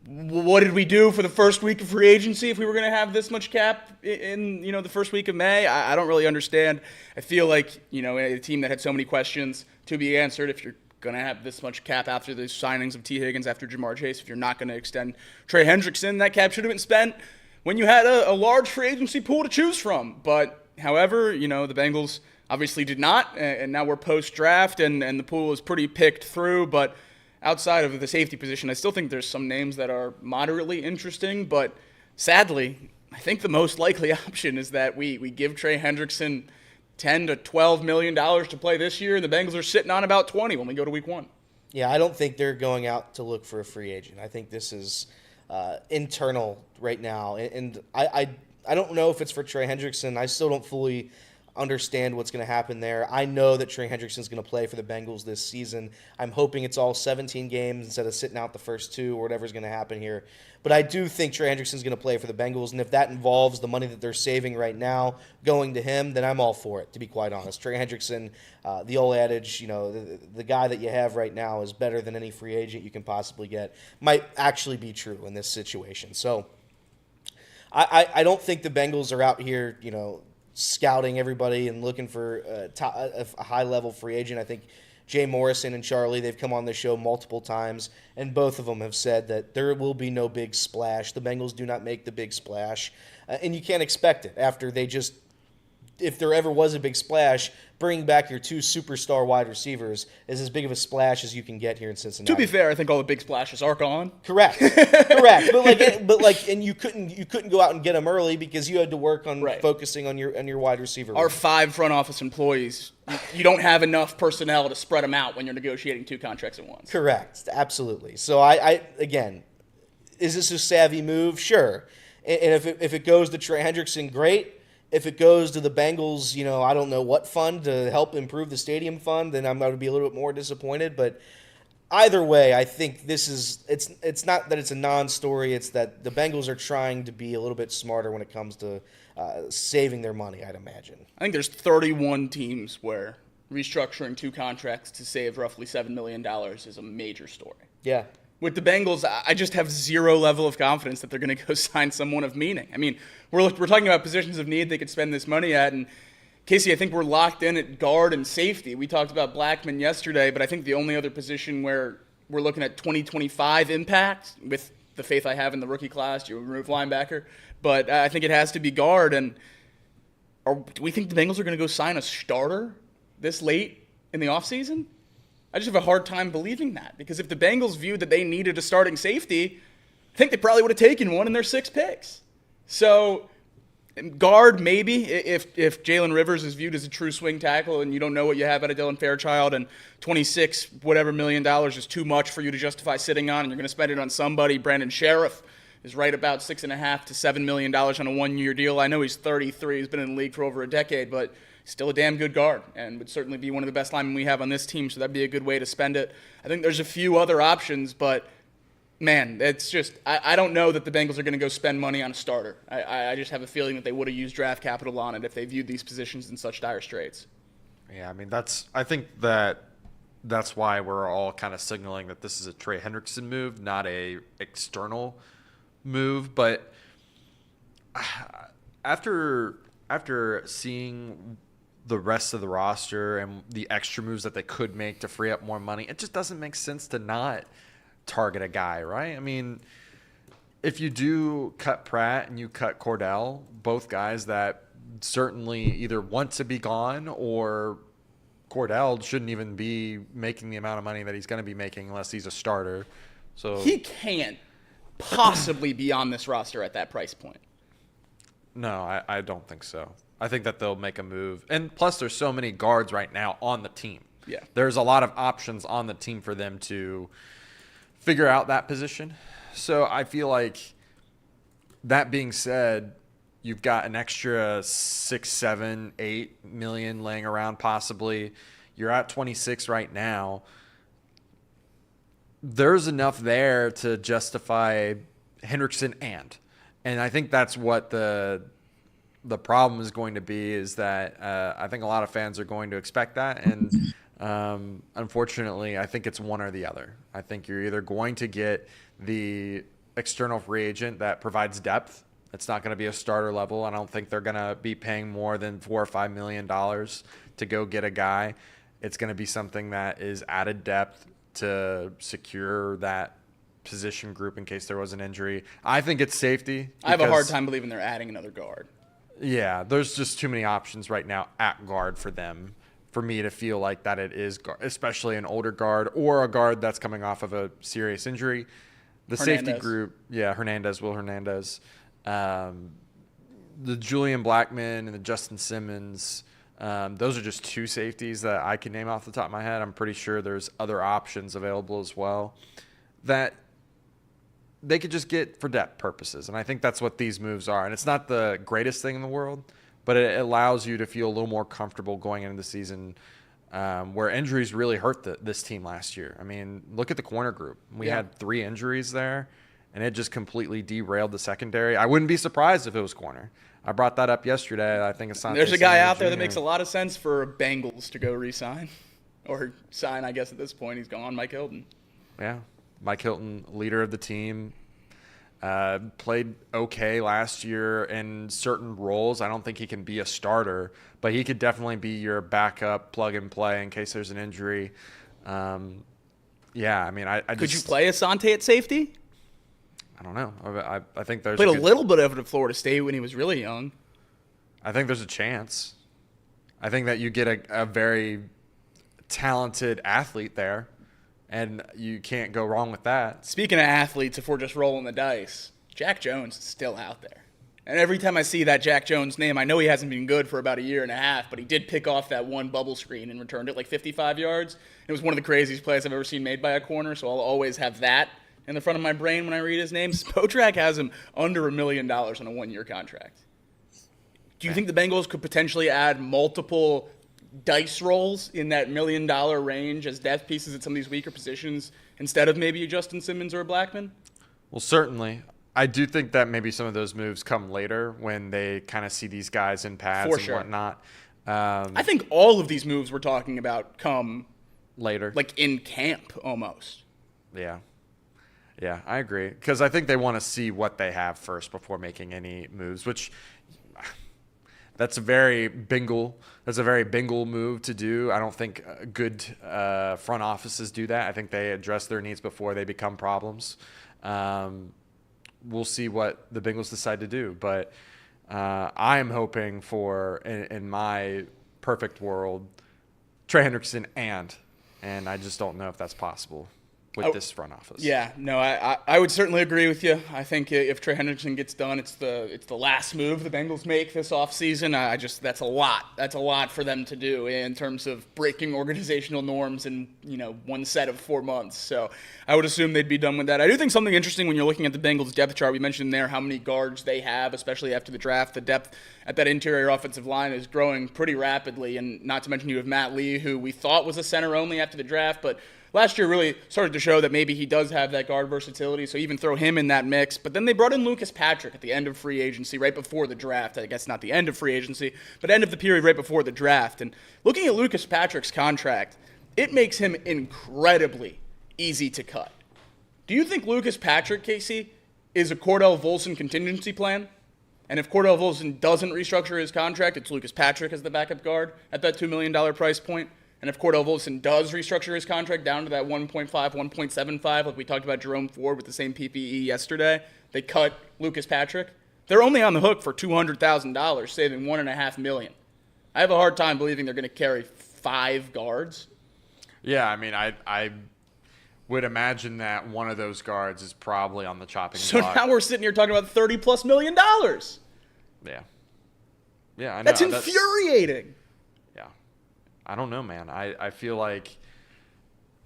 What did we do for the first week of free agency if we were going to have this much cap in the first week of May? I don't really understand. I feel like, a team that had so many questions to be answered, if you're going to have this much cap after the signings of T. Higgins, after Jamar Chase, if you're not going to extend Trey Hendrickson, that cap should have been spent when you had a large free agency pool to choose from. But, however, the Bengals obviously did not, and now we're post-draft, and the pool is pretty picked through, but outside of the safety position, I still think there's some names that are moderately interesting, but sadly, I think the most likely option is that we give Trey Hendrickson $10 to $12 million to play this year, and the Bengals are sitting on about 20 when we go to week 1. Yeah, I don't think they're going out to look for a free agent. I think this is internal right now, and I don't know if it's for Trey Hendrickson. I still don't fully understand what's going to happen there. I know that Trey Hendrickson's going to play for the Bengals this season. I'm hoping it's all 17 games instead of sitting out the first 2 or whatever's going to happen here. But I do think Trey Hendrickson's going to play for the Bengals, and if that involves the money that they're saving right now going to him, then I'm all for it, to be quite honest. Trey Hendrickson, the old adage, the guy that you have right now is better than any free agent you can possibly get, might actually be true in this situation. So I don't think the Bengals are out here, scouting everybody and looking for a high-level free agent. I think Jay Morrison and Charlie, they've come on the show multiple times, and both of them have said that there will be no big splash. The Bengals do not make the big splash, and you can't expect it after they just if there ever was a big splash, bringing back your 2 superstar wide receivers is as big of a splash as you can get here in Cincinnati. To be fair, I think all the big splashes are gone. Correct. And you couldn't go out and get them early because you had to work on focusing on your wide receiver. Our 5 front office employees, you don't have enough personnel to spread them out when you're negotiating 2 contracts at once. Correct. Absolutely. So I again, is this a savvy move? Sure. And if it goes to Trey Hendrickson, great. If it goes to the Bengals, I don't know what fund to help improve the stadium fund, then I'm going to be a little bit more disappointed. But either way, I think it's not that it's a non-story. It's that the Bengals are trying to be a little bit smarter when it comes to saving their money, I'd imagine. I think there's 31 teams where restructuring 2 contracts to save roughly $7 million is a major story. Yeah. With the Bengals, I just have zero level of confidence that they're going to go sign someone of meaning. I mean, we're talking about positions of need they could spend this money at, and Casey, I think we're locked in at guard and safety. We talked about Blackman yesterday, but I think the only other position where we're looking at 2025 impact, with the faith I have in the rookie class, you remove linebacker, but I think it has to be guard. And do we think the Bengals are going to go sign a starter this late in the offseason? I just have a hard time believing that, because if the Bengals viewed that they needed a starting safety, I think they probably would have taken one in their 6 picks. So guard, maybe, if Jalen Rivers is viewed as a true swing tackle and you don't know what you have out of Dylan Fairchild, and $26 million is too much for you to justify sitting on, and you're going to spend it on somebody. Brandon Sheriff is right about $6.5 to $7 million on a 1-year deal. I know he's 33. He's been in the league for over a decade, but still a damn good guard, and would certainly be one of the best linemen we have on this team, so that'd be a good way to spend it. I think there's a few other options, but, man, it's just – I don't know that the Bengals are going to go spend money on a starter. I just have a feeling that they would have used draft capital on it if they viewed these positions in such dire straits. Yeah, I mean, I think that's why we're all kind of signaling that this is a Trey Hendrickson move, not a external move. But after seeing the rest of the roster and the extra moves that they could make to free up more money, it just doesn't make sense to not target a guy, right? I mean, if you do cut Pratt and you cut Cordell, both guys that certainly either want to be gone, or Cordell shouldn't even be making the amount of money that he's going to be making unless he's a starter. So he can't possibly be on this roster at that price point. No, I don't think so. I think that they'll make a move. And plus, there's so many guards right now on the team. Yeah. There's a lot of options on the team for them to figure out that position. So I feel like, that being said, you've got an extra 6, 7, 8 million laying around possibly. You're at 26 right now. There's enough there to justify Hendrickson and I think that's what the problem is going to be, is that I think a lot of fans are going to expect that. And unfortunately, I think it's one or the other. I think you're either going to get the external free agent that provides depth. It's not going to be a starter level. I don't think they're going to be paying more than $4 or $5 million to go get a guy. It's going to be something that is added depth to secure that position group in case there was an injury. I think it's safety. I have a hard time believing they're adding another guard. Yeah, there's just too many options right now at guard for them, for me to feel like that it is guard, especially an older guard or a guard that's coming off of a serious injury. The safety group, Will Hernandez, the Julian Blackman and the Justin Simmons, those are just 2 safeties that I can name off the top of my head. I'm pretty sure there's other options available as well that they could just get for depth purposes. And I think that's what these moves are. And it's not the greatest thing in the world, but it allows you to feel a little more comfortable going into the season, where injuries really hurt this team last year. I mean, look at the corner group. We had 3 injuries there, and it just completely derailed the secondary. I wouldn't be surprised if it was corner. I brought that up yesterday. I think it's There's a guy out there that makes a lot of sense for Bengals to go re-sign. Or sign, I guess, at this point. He's gone, Mike Hilton. Yeah. Mike Hilton, leader of the team, played okay last year in certain roles. I don't think he can be a starter, but he could definitely be your backup plug and play in case there's an injury. I mean, Could you play Asante at safety? I don't know. I think there's played a little bit of it at Florida State when he was really young. I think there's a chance. I think that you get a very talented athlete there, and you can't go wrong with that. Speaking of athletes, if we're just rolling the dice, Jack Jones is still out there. And every time I see that Jack Jones name, I know he hasn't been good for about a year and a half, but he did pick off that one bubble screen and returned it like 55 yards. It was one of the craziest plays I've ever seen made by a corner, so I'll always have that in the front of my brain when I read his name. Spotrac has him under $1 million on a one-year contract. Do you think the Bengals could potentially add multiple dice rolls in that $1 million range as depth pieces at some of these weaker positions instead of maybe a Justin Simmons or a Blackman? Well, certainly. I do think that maybe some of those moves come later when they kind of see these guys in pads For and sure. whatnot. I think all of these moves we're talking about come Later. like in camp almost. Yeah. Yeah, I agree. Because I think they want to see what they have first before making any moves, which that's a very Bengal move to do. I don't think good front offices do that. I think they address their needs before they become problems. We'll see what the Bengals decide to do. But I am hoping for, in my perfect world, Trey Hendrickson and I just don't know if that's possible with this front office. Yeah, no, I would certainly agree with you. I think if Trey Hendrickson gets done, it's the last move the Bengals make this offseason. That's a lot. That's a lot for them to do in terms of breaking organizational norms in one set of 4 months. So I would assume they'd be done with that. I do think something interesting when you're looking at the Bengals depth chart. We mentioned there how many guards they have, especially after the draft. The depth at that interior offensive line is growing pretty rapidly, and not to mention you have Matt Lee, who we thought was a center only after the draft, but last year really started to show that maybe he does have that guard versatility, so even throw him in that mix. But then they brought in Lucas Patrick at the end of free agency, right before the draft. I guess not the end of free agency, but end of the period right before the draft. And looking at Lucas Patrick's contract, it makes him incredibly easy to cut. Do you think Lucas Patrick, Casey, is a Cordell Volson contingency plan? And if Cordell Volson doesn't restructure his contract, it's Lucas Patrick as the backup guard at that $2 million price point. And if Cordell Volson does restructure his contract down to that 1.5, 1.75, like we talked about Jerome Ford with the same PPE yesterday, they cut Lucas Patrick. They're only on the hook for $200,000, saving $1.5 million. I have a hard time believing they're going to carry 5 guards. Yeah, I mean, I would imagine that one of those guards is probably on the chopping block. So now we're sitting here talking about $30+ million. Yeah. Yeah, I know. That's infuriating. Yeah. I don't know, man. I feel like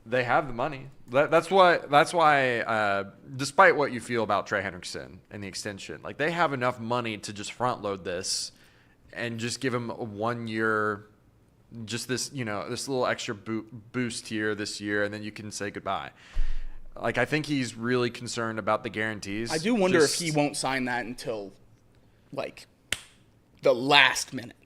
they have the money. That's why despite what you feel about Trey Hendrickson and the extension, like they have enough money to just front load this and just give him a 1 year, just this, this little extra boost here this year, and then you can say goodbye. Like, I think he's really concerned about the guarantees. I do wonder if he won't sign that until, like, the last minute.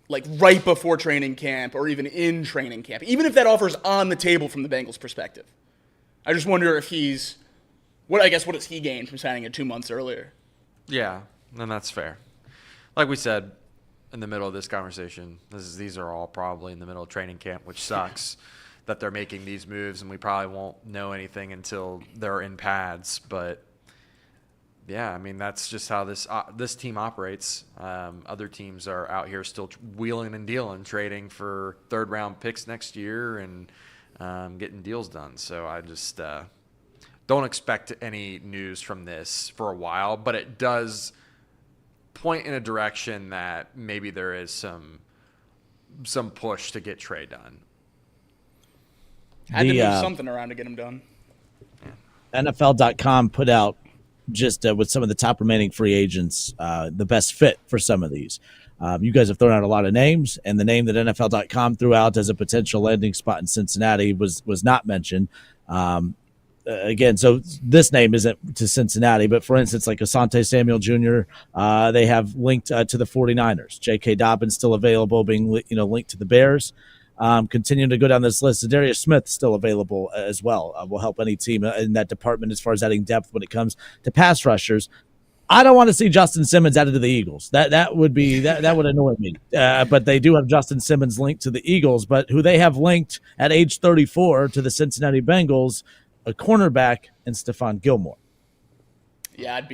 Like, right before training camp or even in training camp. Even if that offer's on the table from the Bengals' perspective. I just wonder if what does he gain from signing it 2 months earlier? Yeah, and that's fair. Like we said in the middle of this conversation, these are all probably in the middle of training camp, which sucks that they're making these moves, and we probably won't know anything until they're in pads. But yeah, I mean, that's just how this team operates. Other teams are out here still wheeling and dealing, trading for third-round picks next year and getting deals done. So I just don't expect any news from this for a while, but it does point in a direction that maybe there is some push to get Trey done. Had to move something around to get him done. NFL.com put out just with some of the top remaining free agents, the best fit for some of these. You guys have thrown out a lot of names, and the name that NFL.com threw out as a potential landing spot in Cincinnati was not mentioned. Again, so this name isn't to Cincinnati, but for instance, like Asante Samuel Jr., they have linked to the 49ers. J.K. Dobbins still available, being linked to the Bears. Continuing to go down this list, Darius Smith still available as well. Will help any team in that department as far as adding depth when it comes to pass rushers. I don't want to see Justin Simmons added to the Eagles. That would annoy me. But they do have Justin Simmons linked to the Eagles, but who they have linked at age 34 to the Cincinnati Bengals, a cornerback, and Stephon Gilmore. Yeah, I'd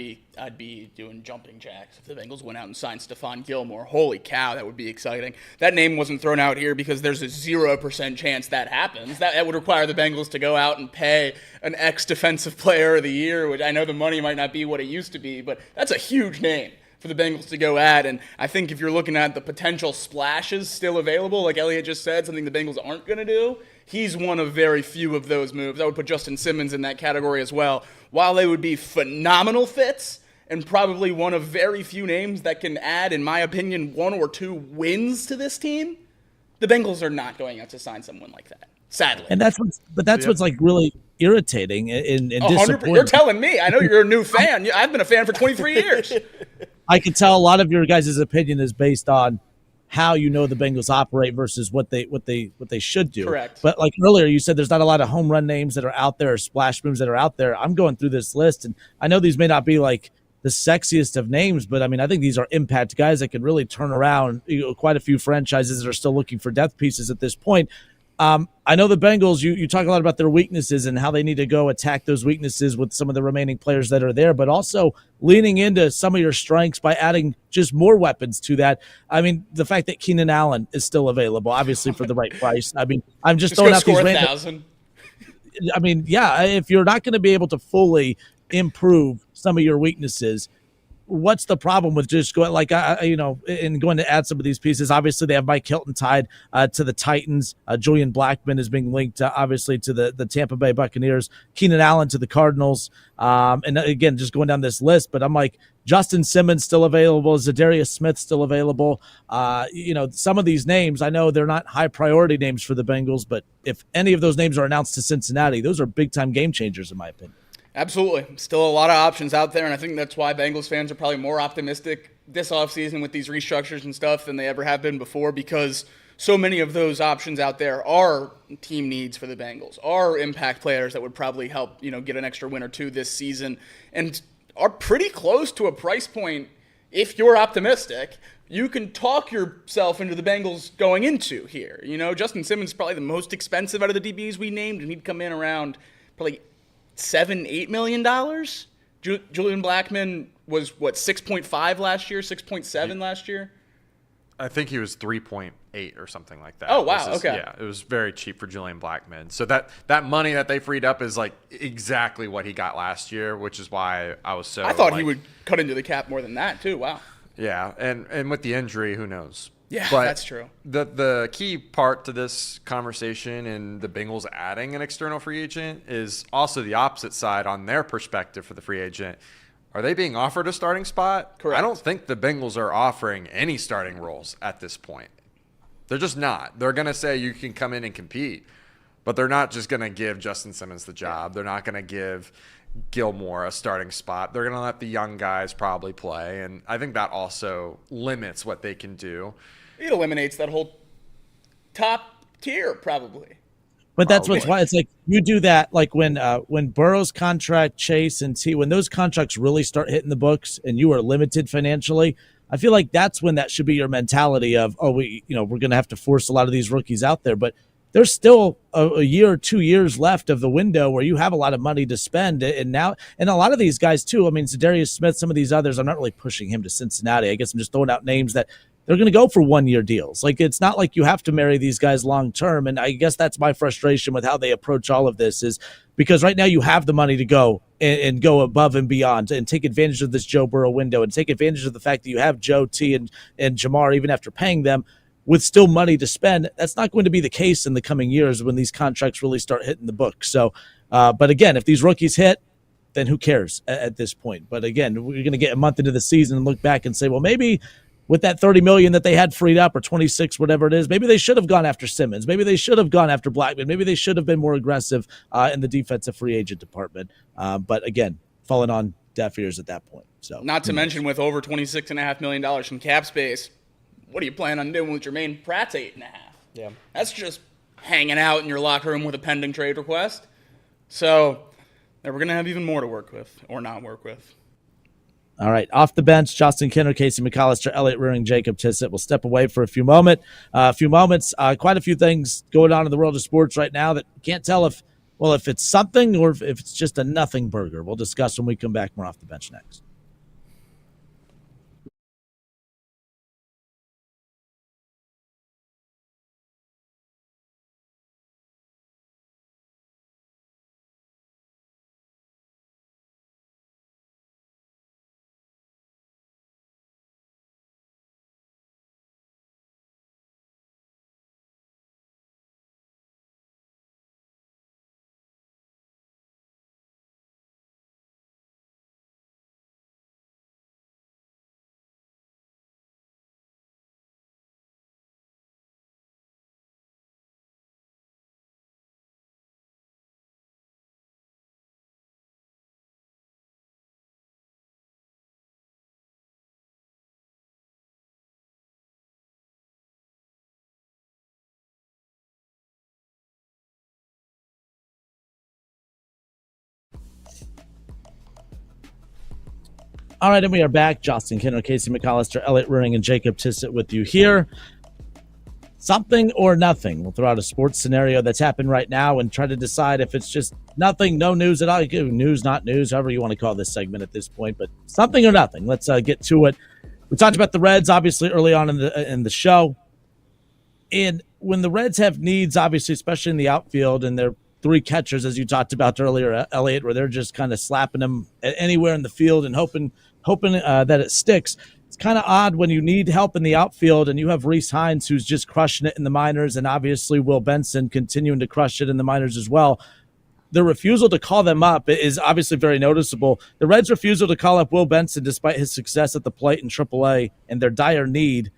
be doing jumping jacks if the Bengals went out and signed Stephon Gilmore. Holy cow, that would be exciting. That name wasn't thrown out here because there's a 0% chance that happens. That would require the Bengals to go out and pay an ex-defensive player of the year, which I know the money might not be what it used to be, but that's a huge name for the Bengals to go at. And I think if you're looking at the potential splashes still available, like Elliot just said, something the Bengals aren't going to do, he's one of very few of those moves. I would put Justin Simmons in that category as well. While they would be phenomenal fits and probably one of very few names that can add, in my opinion, 1 or 2 wins to this team, the Bengals are not going out to sign someone like that, sadly. And that's what's like really irritating and disappointing. You're telling me. I know you're a new fan. I've been a fan for 23 years. I can tell a lot of your guys' opinion is based on how you know the Bengals operate versus what they should do. Correct. But like earlier, you said there's not a lot of home run names that are out there or splash moves that are out there. I'm going through this list, and I know these may not be like the sexiest of names, but I mean, I think these are impact guys that can really turn around quite a few franchises that are still looking for depth pieces at this point. I know the Bengals, you talk a lot about their weaknesses and how they need to go attack those weaknesses with some of the remaining players that are there, but also leaning into some of your strengths by adding just more weapons to that. I mean, the fact that Keenan Allen is still available, obviously for the right price. I mean, I'm just throwing out these random. I mean, yeah, if you're not going to be able to fully improve some of your weaknesses, what's the problem with just going and going to add some of these pieces? Obviously, they have Mike Hilton tied to the Titans. Julian Blackmon is being linked, obviously, to the Tampa Bay Buccaneers. Keenan Allen to the Cardinals. And again, just going down this list, but I'm like, Justin Simmons still available. Zadarius Smith still available. Some of these names, I know they're not high priority names for the Bengals, but if any of those names are announced to Cincinnati, those are big time game changers, in my opinion. Absolutely. Still a lot of options out there, and I think that's why Bengals fans are probably more optimistic this offseason with these restructures and stuff than they ever have been before, because so many of those options out there are team needs for the Bengals, are impact players that would probably help, get an extra win or two this season, and are pretty close to a price point. If you're optimistic, you can talk yourself into the Bengals going into here. Justin Simmons is probably the most expensive out of the DBs we named, and he'd come in around probably $7-8 million. Julian Blackmon was 6.5 last year, 6.7 last year. I think he was 3.8 or something like that. Oh wow, okay. Yeah, it was very cheap for Julian Blackmon. So that money that they freed up is like exactly what he got last year, which is why I was so. I thought he would cut into the cap more than that too. Wow. Yeah, and with the injury, who knows? Yeah, but that's true. The key part to this conversation and the Bengals adding an external free agent is also the opposite side on their perspective for the free agent. Are they being offered a starting spot? Correct. I don't think the Bengals are offering any starting roles at this point. They're just not. They're going to say you can come in and compete, but they're not just going to give Justin Simmons the job. They're not going to give Gilmore a starting spot. They're going to let the young guys probably play, and I think that also limits what they can do. It eliminates that whole top tier, probably. But that's why it's like you do that, like when Burrow's contract, Chase and when those contracts really start hitting the books and you are limited financially, I feel like that's when that should be your mentality of, we're going to have to force a lot of these rookies out there. But there's still a year or 2 years left of the window where you have a lot of money to spend. And a lot of these guys too, I mean, Zadarius Smith, some of these others, I'm not really pushing him to Cincinnati. I guess I'm just throwing out names that they're going to go for 1 year deals. Like, it's not like you have to marry these guys long term. And I guess that's my frustration with how they approach all of this, is because right now you have the money to go and go above and beyond and take advantage of this Joe Burrow window and take advantage of the fact that you have Joe T and Jamar, even after paying them, with still money to spend. That's not going to be the case in the coming years when these contracts really start hitting the books. So, but again, if these rookies hit, then who cares at this point? But again, we're going to get a month into the season and look back and say, well, maybe with that $30 million that they had freed up, or 26, whatever it is, maybe they should have gone after Simmons. Maybe they should have gone after Blackmon. Maybe they should have been more aggressive in the defensive free agent department. But again, falling on deaf ears at that point. So, not to mention with over $26.5 million from cap space, what do you plan on doing with Jermaine Pratt's $8.5? Yeah, that's just hanging out in your locker room with a pending trade request. So we're going to have even more to work with or not work with. All right, off the bench, Justin Kinner, Casey McAllister, Elliott Rearing, Jacob Tissett will step away for a few moments. Quite a few things going on in the world of sports right now that you can't tell if Well, if it's something or if it's just a nothing burger, we'll discuss when we come back. More Off the Bench next. All right, and we are back. Justin Kinner, Casey McAllister, Elliot Ruring, and Jacob Tissett with you here. Something or nothing. We'll throw out a sports scenario that's happened right now and try to decide if it's just nothing, no news at all. News, not news, however you want to call this segment at this point, but something or nothing. Let's get to it. We talked about the Reds, obviously, early on in the show. And when the Reds have needs, obviously, especially in the outfield, and they're three catchers, as you talked about earlier, Elliot, where they're just kind of slapping them anywhere in the field and hoping that it sticks. It's kind of odd when you need help in the outfield and you have Rhys Hines, who's just crushing it in the minors, and obviously Will Benson continuing to crush it in the minors as well. The refusal to call them up is obviously very noticeable. The Reds' refusal to call up Will Benson, despite his success at the plate in AAA and their dire need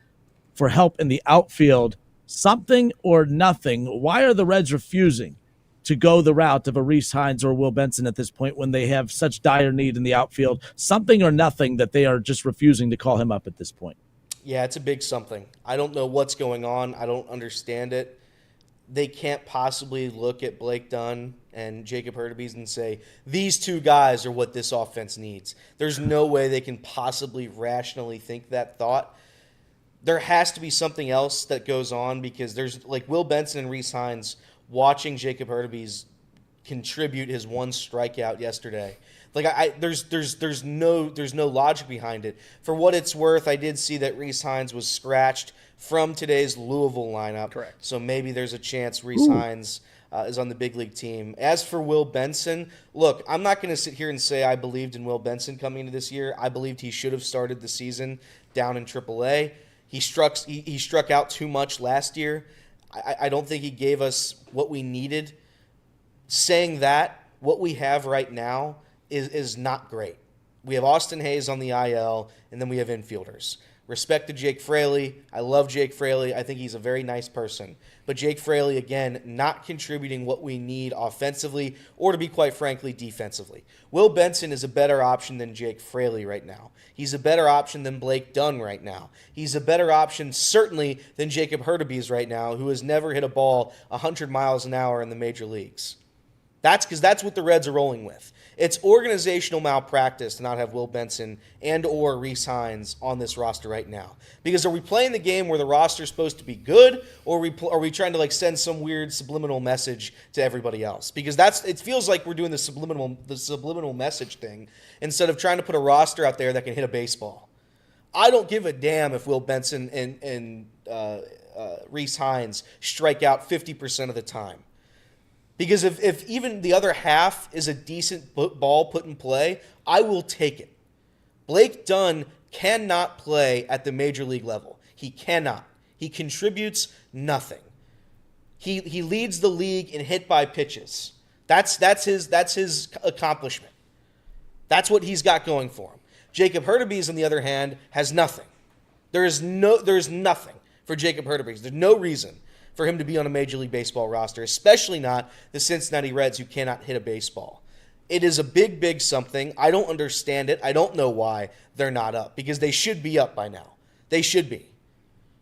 for help in the outfield, something or nothing. Why are the Reds refusing to go the route of a Rhys Hines or Will Benson at this point when they have such dire need in the outfield? Something or nothing that they are just refusing to call him up at this point. Yeah, it's a big something. I don't know what's going on. I don't understand it. They can't possibly look at Blake Dunn and Jacob Hurtubise and say, these two guys are what this offense needs. There's no way they can possibly rationally think that thought. There has to be something else that goes on, because there's like Will Benson and Rhys Hines watching Jacob Hurtubise contribute his one strikeout yesterday. Like there's no logic behind it. For what it's worth, I did see that Rhys Hines was scratched from today's Louisville lineup. Correct. So maybe there's a chance Rhys Hines is on the big league team. As for Will Benson, look, I'm not going to sit here and say I believed in Will Benson coming into this year. I believed he should have started the season down in AAA. He struck out too much last year. I don't think he gave us what we needed. Saying that, what we have right now is not great. We have Austin Hayes on the IL, and then we have infielders. Respect to Jake Fraley. I love Jake Fraley. I think he's a very nice person. But Jake Fraley, again, not contributing what we need offensively or, to be quite frankly, defensively. Will Benson is a better option than Jake Fraley right now. He's a better option than Blake Dunn right now. He's a better option, certainly, than Jacob Hurtubise right now, who has never hit a ball 100 miles an hour in the major leagues. That's because that's what the Reds are rolling with. It's organizational malpractice to not have Will Benson and or Rhys Hines on this roster right now. Because are we playing the game where the roster is supposed to be good, or are we trying to send some weird subliminal message to everybody else? Because it feels like we're doing the subliminal message thing instead of trying to put a roster out there that can hit a baseball. I don't give a damn if Will Benson and Rhys Hines strike out 50% of the time. Because if even the other half is a decent ball put in play, I will take it. Blake Dunn cannot play at the major league level. He cannot. He contributes nothing. He leads the league in hit by pitches. That's his accomplishment. That's what he's got going for him. Jacob Hurtubise, on the other hand, has nothing. There's nothing for Jacob Hurtubise. There's no reason for him to be on a Major League Baseball roster, especially not the Cincinnati Reds, who cannot hit a baseball. It is a big, big something. I don't understand it. I don't know why they're not up, because they should be up by now. They should be.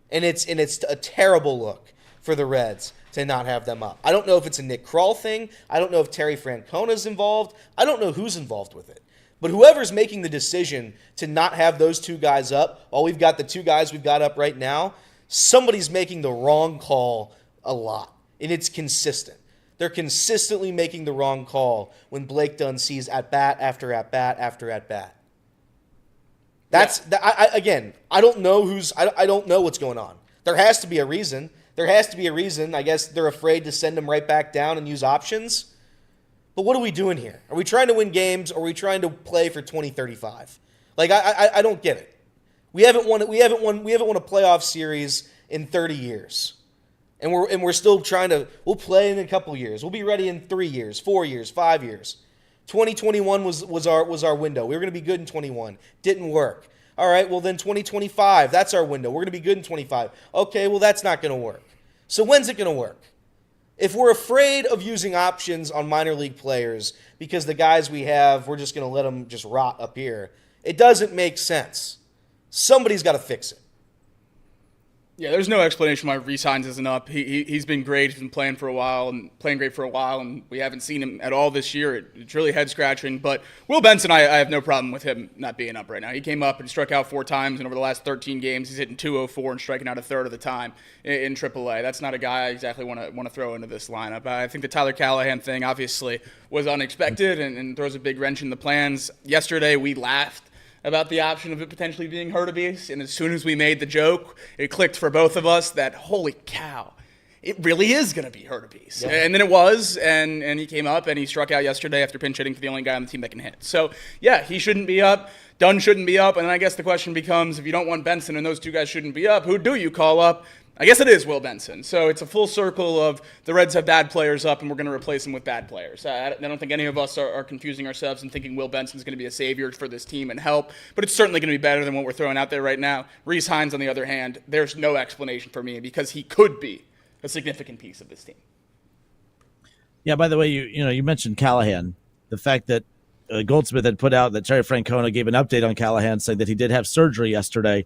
And it's a terrible look for the Reds to not have them up. I don't know if it's a Nick Krall thing. I don't know if Terry Francona's involved. I don't know who's involved with it. But whoever's making the decision to not have those two guys up, we've got the two guys we've got up right now, somebody's making the wrong call a lot, and it's consistent. They're consistently making the wrong call when Blake Dunn sees at-bat after at-bat after at-bat. Again, I don't know I don't know what's going on. There has to be a reason. I guess they're afraid to send him right back down and use options. But what are we doing here? Are we trying to win games, or are we trying to play for 2035? Like, I don't get it. We haven't won a playoff series in 30 years. And we're still trying to, we'll play in a couple years. We'll be ready in 3 years, 4 years, 5 years. 2021 was our window. We were going to be good in 21. Didn't work. All right, well then 2025, that's our window. We're going to be good in 25. Okay, well that's not going to work. So when's it going to work? If we're afraid of using options on minor league players because the guys we have, we're just going to let them just rot up here, it doesn't make sense. Somebody's got to fix it. Yeah, there's no explanation why Rhys Hines isn't up. He's been great. He's been playing great for a while, and we haven't seen him at all this year. It's really head-scratching. But Will Benson, I have no problem with him not being up right now. He came up and struck out 4 times, and over the last 13 games, he's hitting .204 and striking out a third of the time in AAA. That's not a guy I exactly want to throw into this lineup. I think the Tyler Callahan thing, obviously, was unexpected and throws a big wrench in the plans. Yesterday, we laughed about the option of it potentially being Hurtubise, and as soon as we made the joke, it clicked for both of us that, holy cow, it really is going to be Hurtubise. Yeah. And then it was, and he came up, and he struck out yesterday after pinch hitting for the only guy on the team that can hit. So, yeah, he shouldn't be up. Dunn shouldn't be up, and then I guess the question becomes, if you don't want Benson and those two guys shouldn't be up, who do you call up? I guess it is Will Benson. So it's a full circle of the Reds have bad players up, and we're going to replace them with bad players. I don't think any of us are confusing ourselves and thinking Will Benson's going to be a savior for this team and help, but it's certainly going to be better than what we're throwing out there right now. Rhys Hines, on the other hand, there's no explanation for me because he could be a significant piece of this team. Yeah, by the way, you mentioned Callahan. The fact that Goldsmith had put out that Terry Francona gave an update on Callahan saying that he did have surgery yesterday.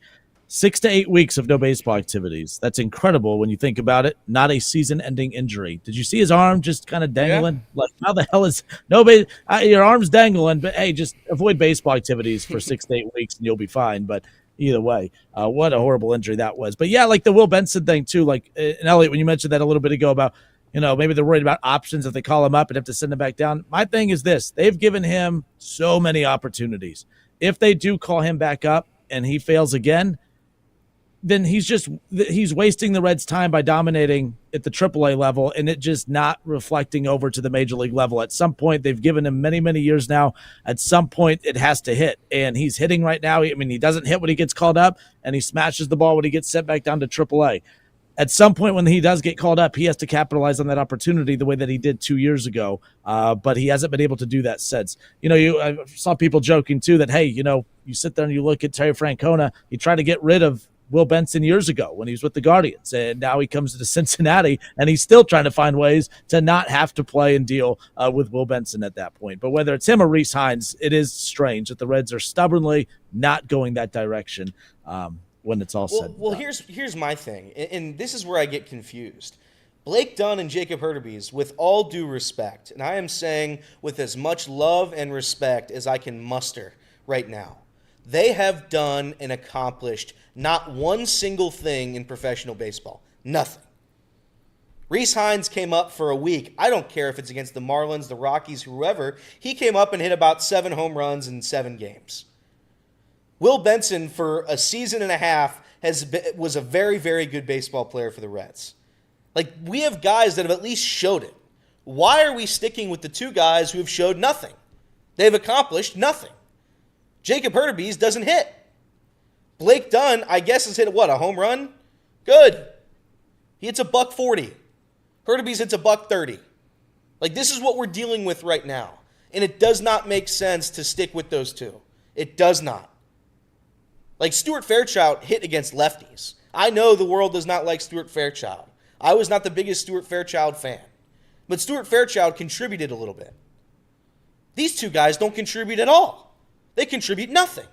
6 to 8 weeks of no baseball activities. That's incredible when you think about it. Not a season-ending injury. Did you see his arm just kind of dangling? Yeah. Like, how the hell is nobody? Your arm's dangling, but hey, just avoid baseball activities for 6 to 8 weeks and you'll be fine. But either way, what a horrible injury that was. But yeah, like the Will Benson thing too. Like, and Elliot, when you mentioned that a little bit ago about, maybe they're worried about options if they call him up and have to send him back down. My thing is this: they've given him so many opportunities. If they do call him back up and he fails again, then he's wasting the Reds' time by dominating at the AAA level and it just not reflecting over to the major league level. At some point, they've given him many, many years now. At some point, it has to hit, and he's hitting right now. I mean, he doesn't hit when he gets called up, and he smashes the ball when he gets sent back down to AAA. At some point, when he does get called up, he has to capitalize on that opportunity the way that he did 2 years ago, but he hasn't been able to do that since. I saw people joking, too, that, hey, you sit there and you look at Terry Francona, he tried to get rid of Will Benson years ago when he was with the Guardians, and now he comes to Cincinnati and he's still trying to find ways to not have to play and deal with Will Benson at that point. But whether it's him or Rhys Hines, it is strange that the Reds are stubbornly not going that direction when it's all said. Well, here's my thing, and this is where I get confused. Blake Dunn and Jacob Hurtubise, with all due respect, and I am saying with as much love and respect as I can muster right now, they have done and accomplished not one single thing in professional baseball. Nothing. Rhys Hines came up for a week. I don't care if it's against the Marlins, the Rockies, whoever. He came up and hit about 7 home runs in 7 games. Will Benson, for a season and a half, was a very, very good baseball player for the Reds. Like, we have guys that have at least showed it. Why are we sticking with the 2 guys who have showed nothing? They've accomplished nothing. Jacob Hurtubise doesn't hit. Blake Dunn, I guess, has hit a home run? Good. He hits a $140. Hurtubise hits a $130. Like, this is what we're dealing with right now. And it does not make sense to stick with those 2. It does not. Like, Stuart Fairchild hit against lefties. I know the world does not like Stuart Fairchild. I was not the biggest Stuart Fairchild fan. But Stuart Fairchild contributed a little bit. These 2 guys don't contribute at all. They contribute nothing.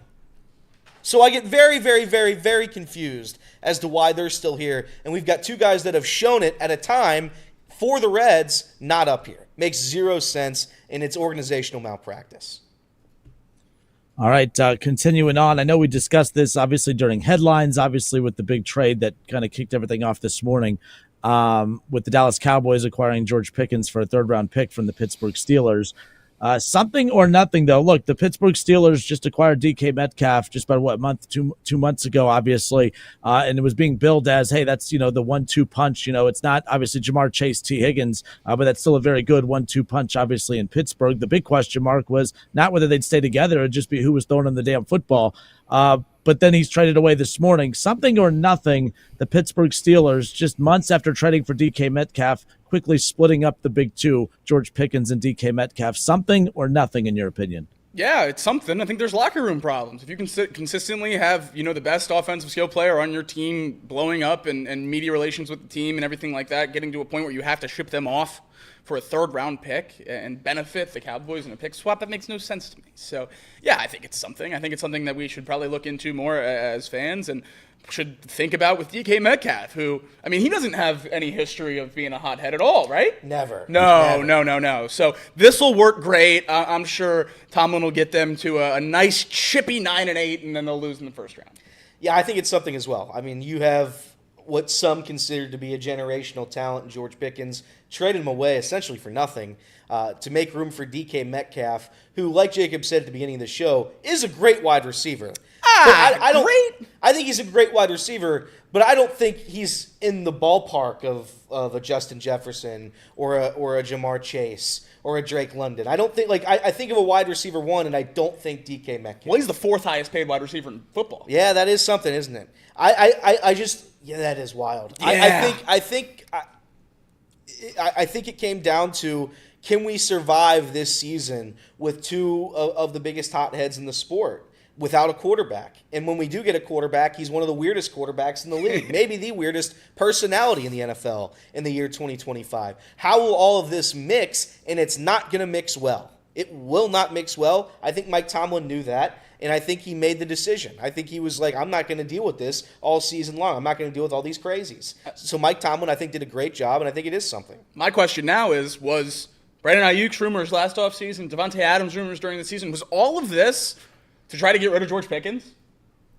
So I get very, very, very, very confused as to why they're still here. And we've got 2 guys that have shown it at a time for the Reds not up here. Makes 0 sense, and it's organizational malpractice. All right, continuing on. I know we discussed this obviously during headlines, obviously with the big trade that kind of kicked everything off this morning. with the Dallas Cowboys acquiring George Pickens for a third-round pick from the Pittsburgh Steelers. Something or nothing, though. Look, the Pittsburgh Steelers just acquired DK Metcalf just about two months ago, obviously, and it was being billed as, hey, that's the 1-2 punch. It's not obviously Jamar Chase, T. Higgins, but that's still a very good 1-2 punch, obviously, in Pittsburgh. The big question mark was not whether they'd stay together; it'd just be who was throwing them the damn football. But then he's traded away this morning. Something or nothing, the Pittsburgh Steelers, just months after trading for DK Metcalf, quickly splitting up the big two, George Pickens and DK Metcalf. Something or nothing, in your opinion? Yeah, it's something. I think there's locker room problems. If you can consistently have, the best offensive skill player on your team blowing up and media relations with the team and everything like that, getting to a point where you have to ship them off for a third-round pick and benefit the Cowboys in a pick swap, that makes no sense to me. So, yeah, I think it's something. I think it's something that we should probably look into more as fans and should think about with DK Metcalf, who, he doesn't have any history of being a hothead at all, right? Never. No. So this will work great. I'm sure Tomlin will get them to a nice chippy 9-8, and then they'll lose in the first round. Yeah, I think it's something as well. You have what some consider to be a generational talent in George Pickens, traded him away essentially for nothing to make room for DK Metcalf, who, like Jacob said at the beginning of the show, is a great wide receiver. I think he's a great wide receiver, but I don't think he's in the ballpark of a Justin Jefferson or a Jamar Chase or a Drake London. I don't think I think of a wide receiver one, and I don't think DK Metcalf. Well, he's the fourth highest paid wide receiver in football. Yeah, that is something, isn't it? That is wild. Yeah. I think it came down to, can we survive this season with two of the biggest hotheads in the sport without a quarterback? And when we do get a quarterback, he's one of the weirdest quarterbacks in the league, maybe the weirdest personality in the NFL in the year 2025. How will all of this mix? And it's not going to mix well. It will not mix well. I think Mike Tomlin knew that, and I think he made the decision. I think he was like, I'm not going to deal with this all season long. I'm not going to deal with all these crazies. So Mike Tomlin, I think, did a great job, and I think it is something. My question now is, was Brandon Ayuk's rumors last offseason, Devontae Adams' rumors during the season, was all of this to try to get rid of George Pickens?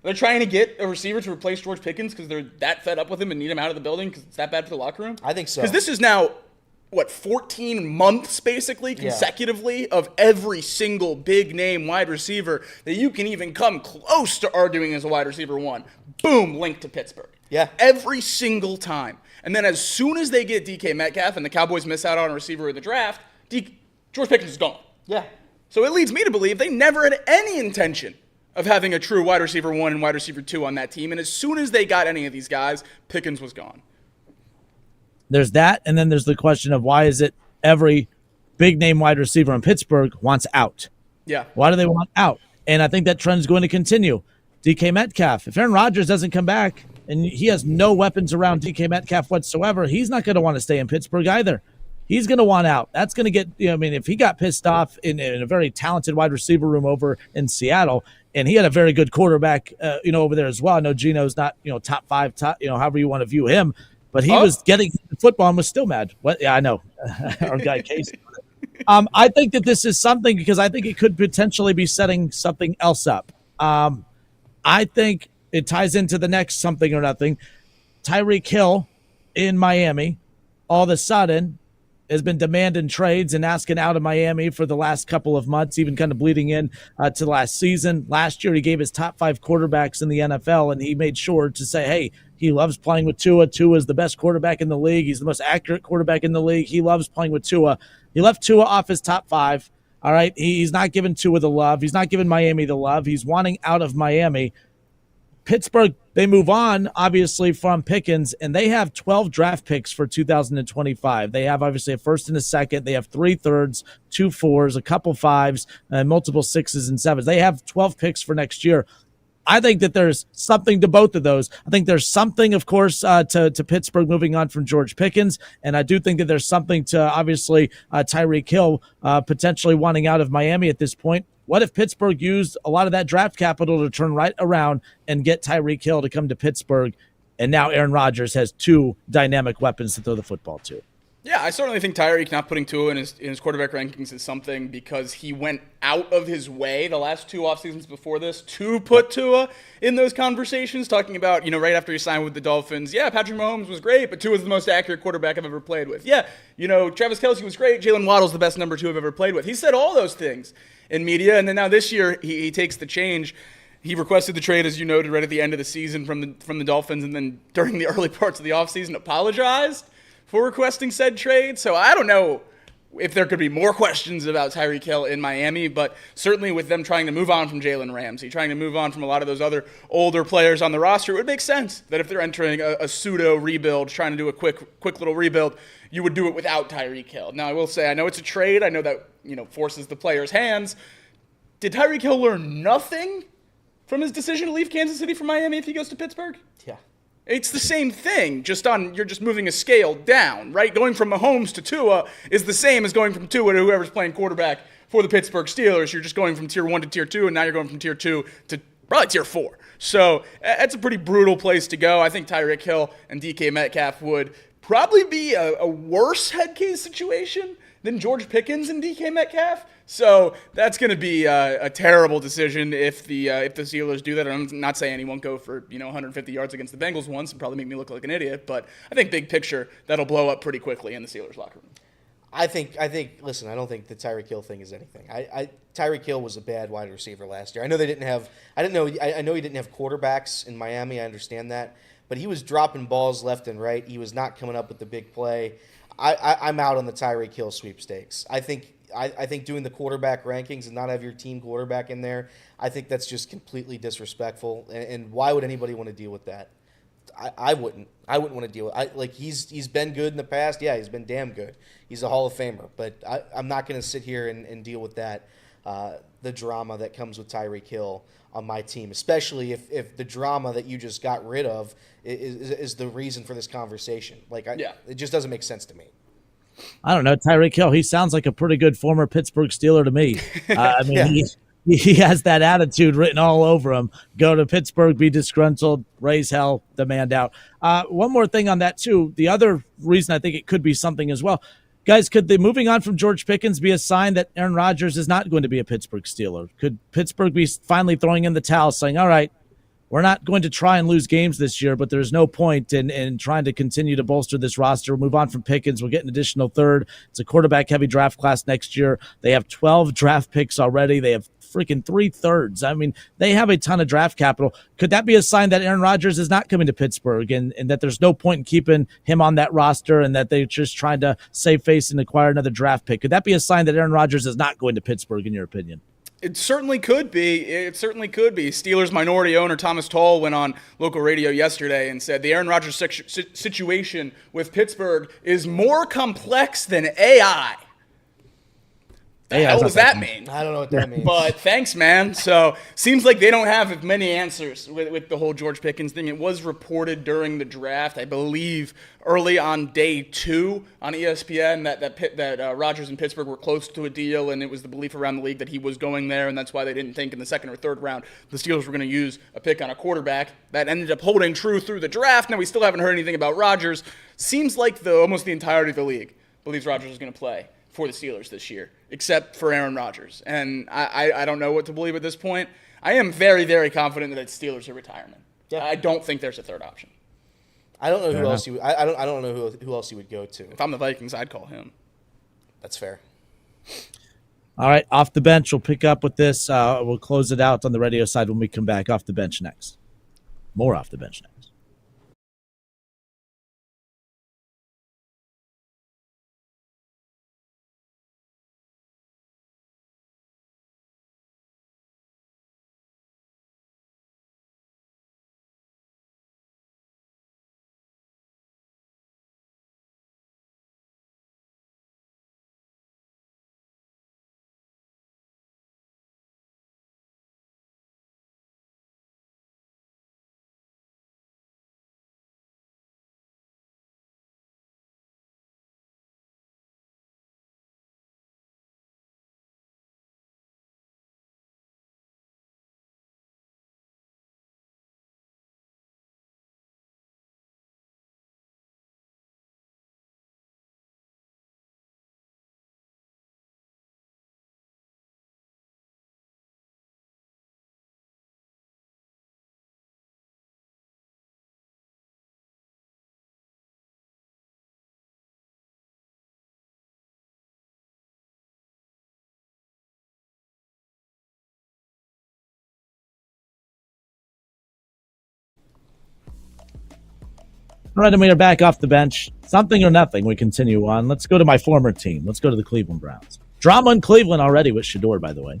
They're trying to get a receiver to replace George Pickens because they're that fed up with him and need him out of the building because it's that bad for the locker room? I think so. Because this is now, 14 months basically consecutively of every single big-name wide receiver that you can even come close to arguing as a wide receiver one. Boom, linked to Pittsburgh. Yeah. Every single time. And then as soon as they get DK Metcalf and the Cowboys miss out on a receiver in the draft, George Pickens is gone. Yeah. So it leads me to believe they never had any intention of having a true wide receiver one and wide receiver two on that team. And as soon as they got any of these guys, Pickens was gone. There's that, and then there's the question of why is it every big-name wide receiver in Pittsburgh wants out? Yeah. Why do they want out? And I think that trend is going to continue. DK Metcalf, if Aaron Rodgers doesn't come back and he has no weapons around DK Metcalf whatsoever, he's not going to want to stay in Pittsburgh either. He's going to want out. That's going to get, if he got pissed off in a very talented wide receiver room over in Seattle, and he had a very good quarterback, over there as well. I know Geno's not, top five, however you want to view him, but he was getting the football and was still mad. What? Yeah, I know. Our guy Casey. I think that this is something because I think it could potentially be setting something else up. I think it ties into the next something or nothing. Tyreek Hill in Miami all of a sudden has been demanding trades and asking out of Miami for the last couple of months, even kind of bleeding in to the last season. Last year, he gave his top 5 quarterbacks in the NFL, and he made sure to say, hey, he loves playing with Tua. Tua is the best quarterback in the league. He's the most accurate quarterback in the league. He loves playing with Tua. He left Tua off his top 5. All right. He's not giving Tua the love. He's not giving Miami the love. He's wanting out of Miami. Pittsburgh, they move on, obviously, from Pickens, and they have 12 draft picks for 2025. They have, obviously, a first and a second. They have 3 thirds, 2 fours, a couple 5s, and multiple 6s and 7s. They have 12 picks for next year. I think that there's something to both of those. I think there's something, of course, to Pittsburgh moving on from George Pickens, and I do think that there's something to, obviously, Tyreek Hill potentially wanting out of Miami at this point. What if Pittsburgh used a lot of that draft capital to turn right around and get Tyreek Hill to come to Pittsburgh, and now Aaron Rodgers has 2 dynamic weapons to throw the football to? Yeah, I certainly think Tyreek not putting Tua in his quarterback rankings is something because he went out of his way the last 2 off seasons before this to put Tua in those conversations, talking about, right after he signed with the Dolphins, yeah, Patrick Mahomes was great, but Tua's the most accurate quarterback I've ever played with. Yeah, Travis Kelce was great, Jalen Waddle's the best number 2 I've ever played with. He said all those things in media, and then now this year he takes the change. He requested the trade, as you noted, right at the end of the season from the Dolphins, and then during the early parts of the offseason apologized for requesting said trade. So I don't know if there could be more questions about Tyreek Hill in Miami, but certainly with them trying to move on from Jalen Ramsey, trying to move on from a lot of those other older players on the roster, it would make sense that if they're entering a pseudo rebuild, trying to do a quick little rebuild, you would do it without Tyreek Hill. Now, I will say, I know it's a trade. I know that forces the players' hands. Did Tyreek Hill learn nothing from his decision to leave Kansas City for Miami if he goes to Pittsburgh? Yeah. It's the same thing, you're just moving a scale down, right? Going from Mahomes to Tua is the same as going from Tua to whoever's playing quarterback for the Pittsburgh Steelers. You're just going from tier 1 to tier 2, and now you're going from tier 2 to probably tier 4. So that's a pretty brutal place to go. I think Tyreek Hill and DK Metcalf would probably be a worse head case situation than George Pickens and DK Metcalf. So that's going to be a terrible decision if the Steelers do that. I'm not saying he won't go for 150 yards against the Bengals once and probably make me look like an idiot, but I think big picture that'll blow up pretty quickly in the Steelers locker room. I think. Listen, I don't think the Tyreek Hill thing is anything. Tyreek Hill was a bad wide receiver last year. I know they didn't have. I know he didn't have quarterbacks in Miami. I understand that, but he was dropping balls left and right. He was not coming up with the big play. I'm out on the Tyreek Hill sweepstakes. I think doing the quarterback rankings and not have your team quarterback in there, I think that's just completely disrespectful. And why would anybody want to deal with that? I wouldn't. I wouldn't want to deal with it. He's been good in the past. Yeah, he's been damn good. He's a Hall of Famer. But I'm not going to sit here and deal with that, the drama that comes with Tyreek Hill on my team, especially if the drama that you just got rid of is the reason for this conversation. It just doesn't make sense to me. I don't know. Tyreek Hill, he sounds like a pretty good former Pittsburgh Steeler to me. I mean, he has that attitude written all over him. Go to Pittsburgh, be disgruntled, raise hell, demand out. One more thing on that, too. The other reason I think it could be something as well. Guys, could the moving on from George Pickens be a sign that Aaron Rodgers is not going to be a Pittsburgh Steeler? Could Pittsburgh be finally throwing in the towel, saying, all right, we're not going to try and lose games this year, but there's no point in trying to continue to bolster this roster. We'll move on from Pickens. We'll get an additional third. It's a quarterback-heavy draft class next year. They have 12 draft picks already. They have freaking 3/3. I mean, they have a ton of draft capital. Could that be a sign that Aaron Rodgers is not coming to Pittsburgh and that there's no point in keeping him on that roster and that they're just trying to save face and acquire another draft pick? Could that be a sign that Aaron Rodgers is not going to Pittsburgh, in your opinion? It certainly could be. Steelers minority owner Thomas Tull went on local radio yesterday and said the Aaron Rodgers situation with Pittsburgh is more complex than AI. The hell does that mean? I don't know what that means. But thanks, man. So seems like they don't have as many answers with the whole George Pickens thing. It was reported during the draft, I believe, early on day 2 on ESPN that Rodgers and Pittsburgh were close to a deal, and it was the belief around the league that he was going there, and that's why they didn't think in the second or third round the Steelers were going to use a pick on a quarterback. That ended up holding true through the draft. Now we still haven't heard anything about Rodgers. Seems like almost the entirety of the league believes Rodgers is going to play for the Steelers this year, except for Aaron Rodgers. And I don't know what to believe at this point. I am very, very confident that it's Steelers or retirement. Yeah. I don't think there's a third option. I don't know who else you. I don't know who else you would go to. If I'm the Vikings, I'd call him. That's fair. All right, off the bench, we'll pick up with this. We'll close it out on the radio side when we come back. Off the bench next. More off the bench next. All right, and we are back off the bench. Something or nothing. We continue on. Let's go to my former team. Let's go to the Cleveland Browns. Drama in Cleveland already with Shedeur, by the way.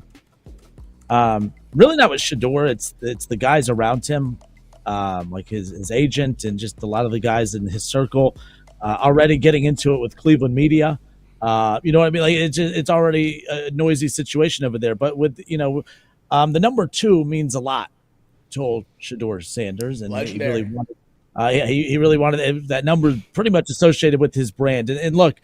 Really not with Shedeur. It's the guys around him, like his agent and just a lot of the guys in his circle already getting into it with Cleveland media. You know what I mean? Like it's already a noisy situation over there. But with the number 2 means a lot to Shedeur Sanders, and Legendary. he really wanted that number pretty much associated with his brand. And look,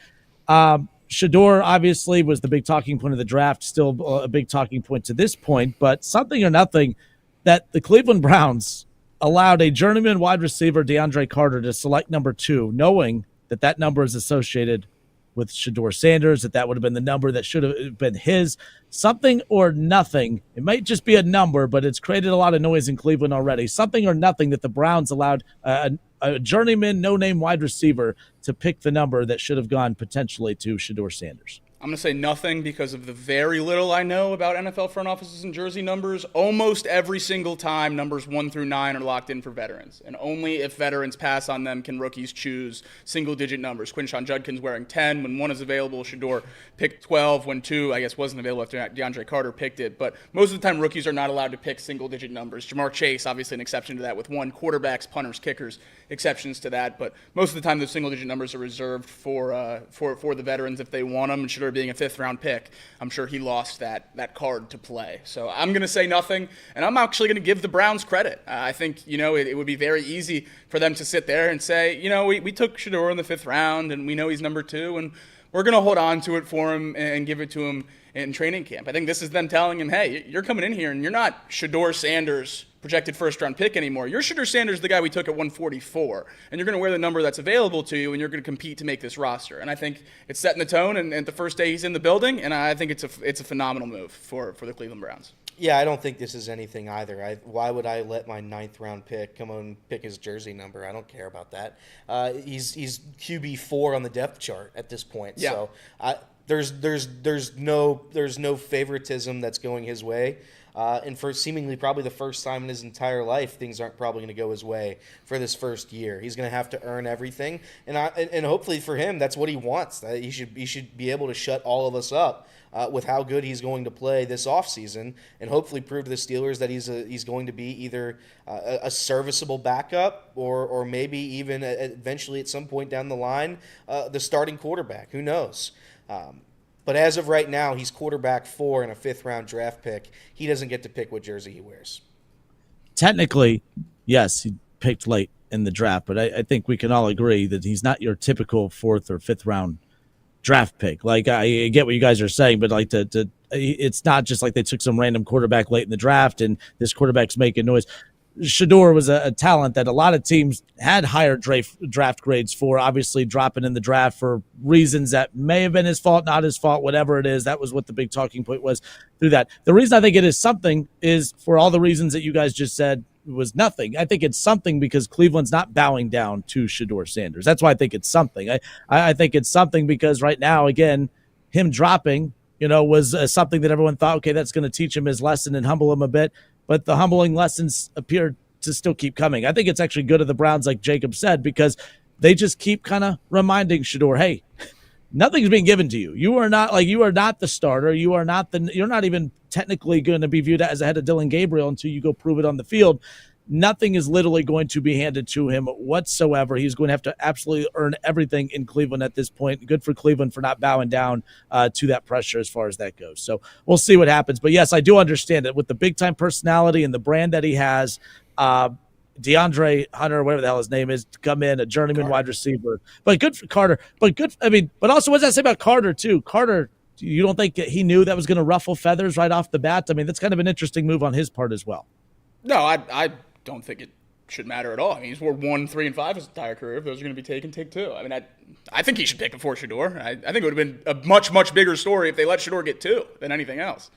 Shedeur obviously was the big talking point of the draft, still a big talking point to this point, but something or nothing that the Cleveland Browns allowed a journeyman wide receiver, DeAndre Carter, to select number 2, knowing that number is associated with Shedeur Sanders, that would have been the number that should have been his. Something or nothing. It might just be a number, but it's created a lot of noise in Cleveland already. Something or nothing that the Browns allowed a journeyman, no-name wide receiver to pick the number that should have gone potentially to Shedeur Sanders. I'm going to say nothing because of the very little I know about NFL front offices and jersey numbers. Almost every single time, numbers 1 through 9 are locked in for veterans. And only if veterans pass on them can rookies choose single-digit numbers. Quinshon Judkins wearing 10 when 1 is available. Shedeur picked 12 when 2, I guess, wasn't available after DeAndre Carter picked it. But most of the time, rookies are not allowed to pick single-digit numbers. Jamar Chase, obviously an exception to that with 1. Quarterbacks, punters, kickers, exceptions to that. But most of the time, those single-digit numbers are reserved for the veterans if they want them. And Shedeur being a 5th-round pick, I'm sure he lost that card to play. So I'm going to say nothing, and I'm actually going to give the Browns credit. I think, it would be very easy for them to sit there and say, we took Shedeur in the 5th round, and we know he's number 2, and we're going to hold on to it for him and give it to him in training camp. I think this is them telling him, hey, you're coming in here, and you're not Shedeur Sanders, projected 1st-round pick anymore. You're Shedeur Sanders, the guy we took at 144, and you're going to wear the number that's available to you, and you're going to compete to make this roster. And I think it's setting the tone, and the first day he's in the building, and I think it's a phenomenal move for the Cleveland Browns. Yeah, I don't think this is anything either. Why would I let my 9th-round pick come on and pick his jersey number? I don't care about that. He's QB4 on the depth chart at this point. Yeah. So there's no favoritism that's going his way. And for seemingly probably the first time in his entire life, things aren't probably going to go his way for this first year. He's going to have to earn everything, and hopefully for him, that's what he wants. He should be able to shut all of us up with how good he's going to play this offseason, and hopefully prove to the Steelers that he's going to be either a serviceable backup or maybe even eventually at some point down the line the starting quarterback. Who knows? But as of right now, he's quarterback 4 in a 5th-round draft pick. He doesn't get to pick what jersey he wears. Technically, yes, he picked late in the draft, but I think we can all agree that he's not your typical 4th or 5th-round draft pick. Like, I get what you guys are saying, but like it's not just like they took some random quarterback late in the draft and this quarterback's making noise. Shedeur was a talent that a lot of teams had higher draft grades for, obviously dropping in the draft for reasons that may have been his fault, not his fault, whatever it is. That was what the big talking point was through that. The reason I think it is something is for all the reasons that you guys just said was nothing. I think it's something because Cleveland's not bowing down to Shedeur Sanders. That's why I think it's something. I think it's something because right now, again, him dropping, was something that everyone thought, okay, that's going to teach him his lesson and humble him a bit. But the humbling lessons appear to still keep coming. I think it's actually good of the Browns, like Jacob said, because they just keep kind of reminding Shedeur, hey, nothing's being given to you. You are not the starter. You're not even technically going to be viewed as ahead of Dylan Gabriel until you go prove it on the field. Nothing is literally going to be handed to him whatsoever. He's going to have to absolutely earn everything in Cleveland at this point. Good for Cleveland for not bowing down to that pressure as far as that goes. So we'll see what happens. But, yes, I do understand it. With the big-time personality and the brand that he has, DeAndre Hunter, whatever the hell his name is, to come in, a journeyman wide receiver. But good for Carter. But also what does that say about Carter, too? Carter, you don't think he knew that was going to ruffle feathers right off the bat? I mean, that's kind of an interesting move on his part as well. No, I don't think it should matter at all. I mean, he's won 1, 3, and 5 his entire career. If those are going to be taken, take 2. I mean, I think he should pick before Shedeur. I think it would have been a much, much bigger story if they let Shedeur get 2 than anything else.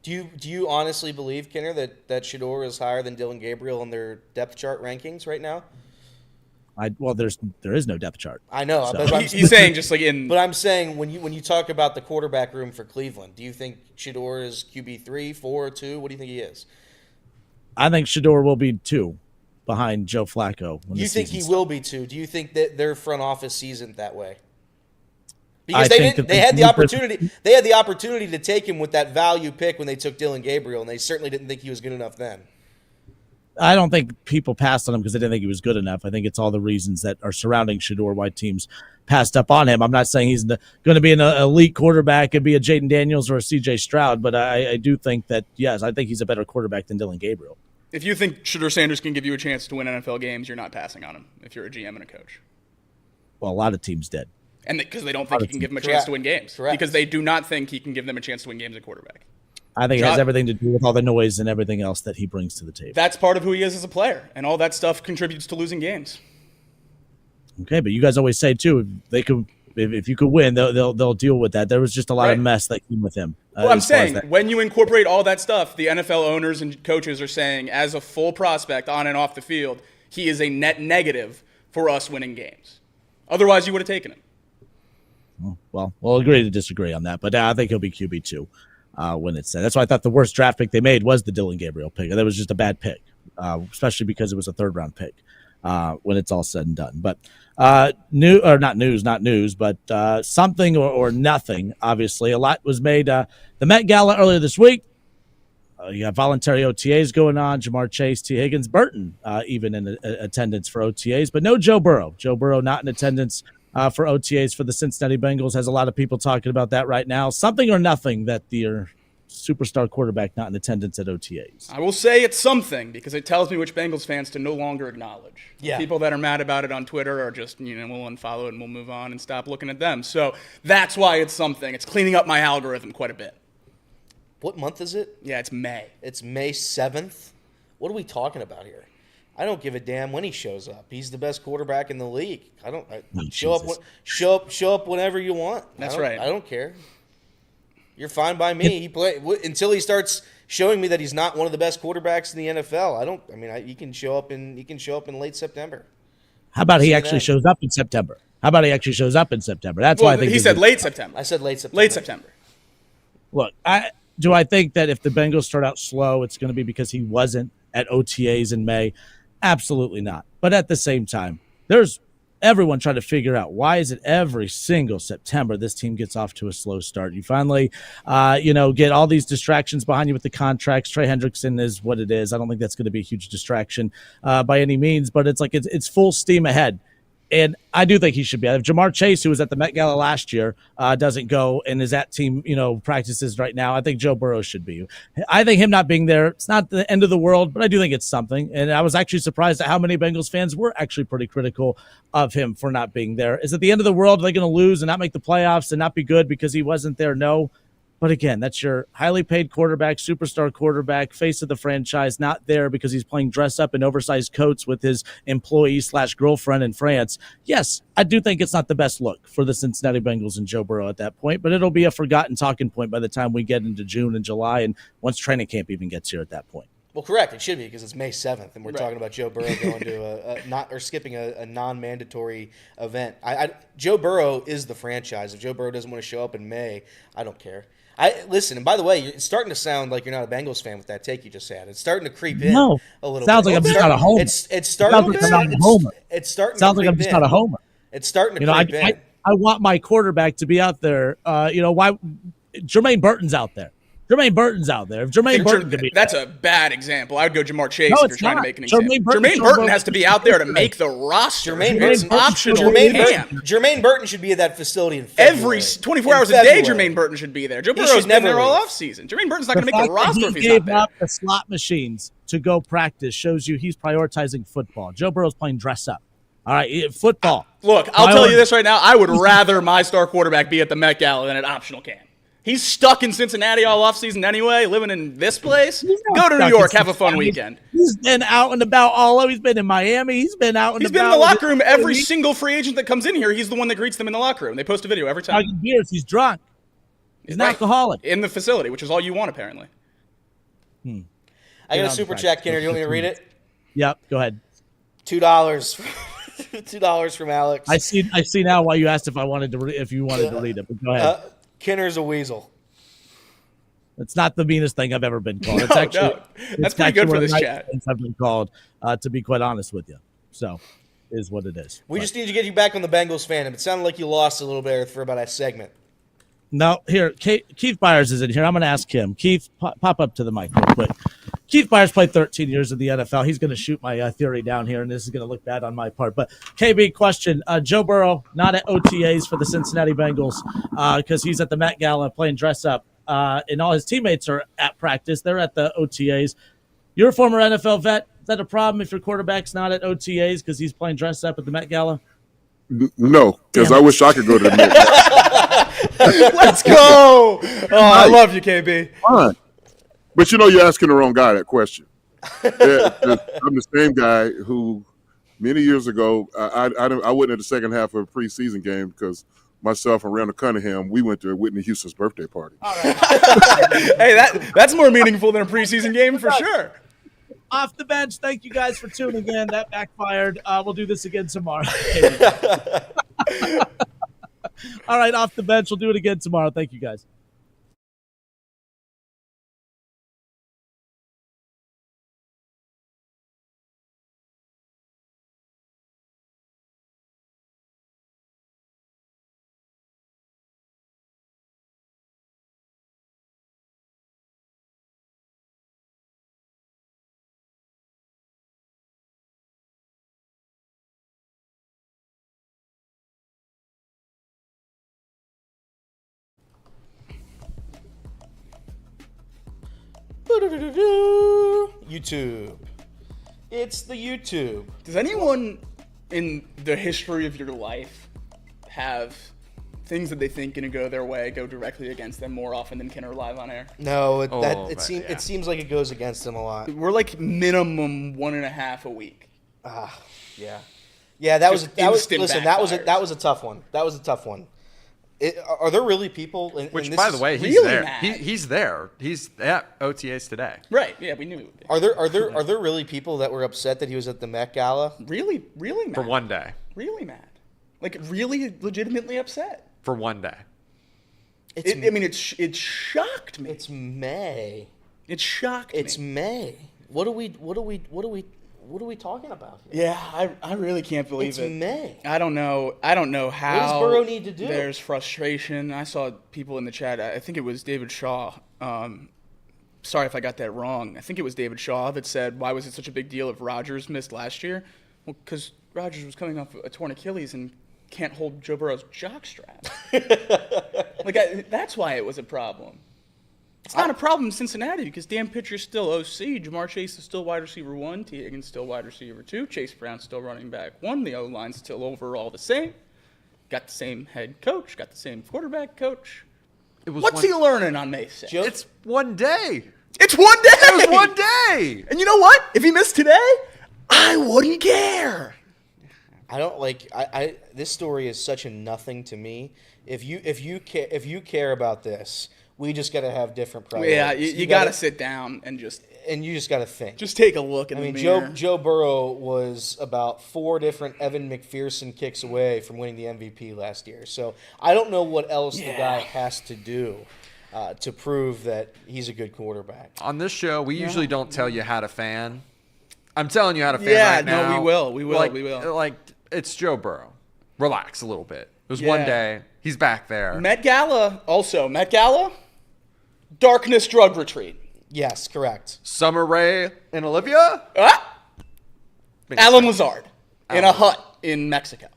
Do you honestly believe, Kenner, that Shedeur is higher than Dylan Gabriel in their depth chart rankings right now? There is no depth chart. I know. So. But he's saying just like in. But I'm saying when you talk about the quarterback room for Cleveland, do you think Shedeur is QB3, 4, 2? What do you think he is? I think Shedeur will be 2. behind Joe Flacco. You think he will be too? Do you think that their front office sees it that way? I Because think they had the opportunity. They had the opportunity to take him with that value pick when they took Dylan Gabriel, and they certainly didn't think he was good enough then. I don't think people passed on him because they didn't think he was good enough. I think it's all the reasons that are surrounding Shedeur why teams passed up on him. I'm not saying he's going to be an elite quarterback and be a Jaden Daniels or a C.J. Stroud, but I do think that, yes, I think he's a better quarterback than Dylan Gabriel. If you think Shedeur Sanders can give you a chance to win NFL games, you're not passing on him if you're a GM and a coach. Well, a lot of teams did. And because they don't think he can give them a chance to win games. Correct. Because they do not think he can give them a chance to win games at quarterback. I think it has everything to do with all the noise and everything else that he brings to the table. That's part of who he is as a player, and all that stuff contributes to losing games. Okay, but you guys always say too, if you could win, they'll deal with that. There was just a lot of mess that came with him. Well, I'm saying when you incorporate all that stuff, the NFL owners and coaches are saying, as a full prospect on and off the field, he is a net negative for us winning games. Otherwise, you would have taken him. Well, we'll agree to disagree on that, but I think he'll be QB2 when it's said. That's why I thought the worst draft pick they made was the Dylan Gabriel pick. That was just a bad pick, especially because it was a third-round pick when it's all said and done. But not news, but something or nothing, obviously. A lot was made. The Met Gala earlier this week, you have voluntary OTAs going on. Jamar Chase, T. Higgins, Burton even in attendance for OTAs, but no Joe Burrow. Joe Burrow not in attendance for OTAs for the Cincinnati Bengals. Has a lot of people talking about that right now. Something or nothing that the superstar quarterback not in attendance at OTAs. I will say it's something because it tells me which Bengals fans to no longer acknowledge. Yeah. People that are mad about it on Twitter are just, we'll unfollow it and we'll move on and stop looking at them. So that's why it's something. It's cleaning up my algorithm quite a bit. What month is it? Yeah, it's May. It's May 7th. What are we talking about here? I don't give a damn when he shows up. He's the best quarterback in the league. Show up whenever you want. That's right. I don't care. You're fine by me. Until he starts showing me that he's not one of the best quarterbacks in the NFL. He can show up in late September. How about he actually shows up in September? That's why I think he said late September. I said late September. Late September. Look, do I think that if the Bengals start out slow, it's going to be because he wasn't at OTAs in May? Absolutely not. But at the same time, there's everyone trying to figure out why is it every single September this team gets off to a slow start. You finally, get all these distractions behind you with the contracts. Trey Hendrickson is what it is. I don't think that's going to be a huge distraction by any means, but it's like it's full steam ahead. And I do think he should be. If Jamar Chase, who was at the Met Gala last year, doesn't go and is at team, practices right now, I think Joe Burrow should be. I think him not being there, it's not the end of the world, but I do think it's something. And I was actually surprised at how many Bengals fans were actually pretty critical of him for not being there. Is it the end of the world? Are they going to lose and not make the playoffs and not be good because he wasn't there? No. But again, that's your highly paid quarterback, superstar quarterback, face of the franchise, not there because he's playing dress up in oversized coats with his employee/girlfriend in France. Yes, I do think it's not the best look for the Cincinnati Bengals and Joe Burrow at that point, but it'll be a forgotten talking point by the time we get into June and July and once training camp even gets here at that point. Well, correct. It should be because it's May 7th, and we're talking about Joe Burrow going to skipping a non-mandatory event. Joe Burrow is the franchise. If Joe Burrow doesn't want to show up in May, I don't care. Listen, and by the way, it's starting to sound like you're not a Bengals fan with that take you just had. It's starting to creep in a little sounds bit. like I'm just not a homer. It's starting to creep in. It's starting sounds to like I'm just not a homer. It's starting to creep in. I want my quarterback to be out there. Why Jermaine Burton's out there. If Jermaine Burton could be that's a bad example. I would go Jamar Chase if you're trying to make an example. Jermaine Burton has to be out there to make the roster. Jermaine Burton should be at that facility in February. Every 24 hours a day, Jermaine Burton should be there. Joe Burrow's been there all offseason. Jermaine Burton's not going to make the roster if he's not there. He gave up the slot machines to go practice shows you he's prioritizing football. Joe Burrow's playing dress up. All right, football. Look, I'll tell you this right now. I would rather my star quarterback be at the Met Gala than at optional camp. He's stuck in Cincinnati all offseason anyway, living in this place. Go to New York, have a fun weekend. He's been out and about all over. He's been in Miami. He's been out and about. He's been in the locker room. Every single free agent that comes in here, he's the one that greets them in the locker room. They post a video every time. Talking beers. He's drunk. He's an alcoholic. In the facility, which is all you want, apparently. I got a super chat, Kenner. Do you want me to read it? Yep, go ahead. $2. $2 from Alex. I see now why you asked if you wanted to read it, but go ahead. Kenner's a weasel. It's not the meanest thing I've ever been called. It's actually No. That's pretty good for this chat. I've been called, to be quite honest with you. So, is what it is. We just need to get you back on the Bengals fandom. It sounded like you lost a little bit for about a segment. No, here, Keith Byers is in here. I'm going to ask him. Keith, pop up to the mic real quick. Keith Byers played 13 years in the NFL. He's going to shoot my theory down here, and this is going to look bad on my part. But, KB, question. Joe Burrow, not at OTAs for the Cincinnati Bengals because he's at the Met Gala playing dress-up, and all his teammates are at practice. They're at the OTAs. You're a former NFL vet. Is that a problem if your quarterback's not at OTAs because he's playing dress-up at the Met Gala? No, because I wish I could go to the Met Gala. Let's go. Oh, I love you, KB. Fine. But you're asking the wrong guy that question. I'm the same guy who many years ago, I went in the second half of a preseason game because myself and Randall Cunningham, we went to Whitney Houston's birthday party. All right. Hey, that's more meaningful than a preseason game for sure. Off the bench, thank you guys for tuning in. That backfired. We'll do this again tomorrow. All right, off the bench. We'll do it again tomorrow. Thank you, guys. YouTube. It's the YouTube. Does anyone in the history of your life have things that they think going to go their way go directly against them more often than Kinner live on air? No, it seems like it goes against them a lot. We're like minimum 1.5 a week. Yeah. Yeah, that was a tough one. That was a tough one. Are there really people? Which, by the way, he's really there. mad. He's there. He's at OTAs today. Right. Yeah, we knew he would be. Are there really people that were upset that he was at the Met Gala? Really mad. For one day. Really mad. Like, really legitimately upset. For one day. It shocked me. It's May. It shocked me. It's May. What are we talking about here? Yeah, I really can't believe it's it. It's May. I don't know how. What does Burrow need to do? There's frustration. I saw people in the chat. I think it was David Shaw. Sorry if I got that wrong. I think it was David Shaw that said, "Why was it such a big deal if Rodgers missed last year?" Well, because Rodgers was coming off a torn Achilles and can't hold Joe Burrow's jockstrap. That's why it was a problem. It's not a problem in Cincinnati because Dan Pitcher's still OC. Jamar Chase is still wide receiver 1. T. Higgins still wide receiver 2. Chase Brown's still running back 1. The O-line's still overall the same. Got the same head coach. Got the same quarterback coach. What's he learning on May 6th? It's one day. It's one day. It was one day. And you know what? If he missed today, I wouldn't care. I don't like. This story is such a nothing to me. If you care about this, we just got to have different priorities. Yeah, you got to sit down and you just got to think. Just take a look in the mirror. Joe Burrow was about 4 different Evan McPherson kicks away from winning the MVP last year. So I don't know what else the guy has to do to prove that he's a good quarterback. On this show, we usually don't tell you how to fan. I'm telling you how to fan right now. Yeah, no, we will. Like, it's Joe Burrow. Relax a little bit. It was one day. He's back there. Met Gala, Darkness Drug Retreat. Yes, correct. Summer Rae and Olivia? Alan Lazard in a hut in Mexico.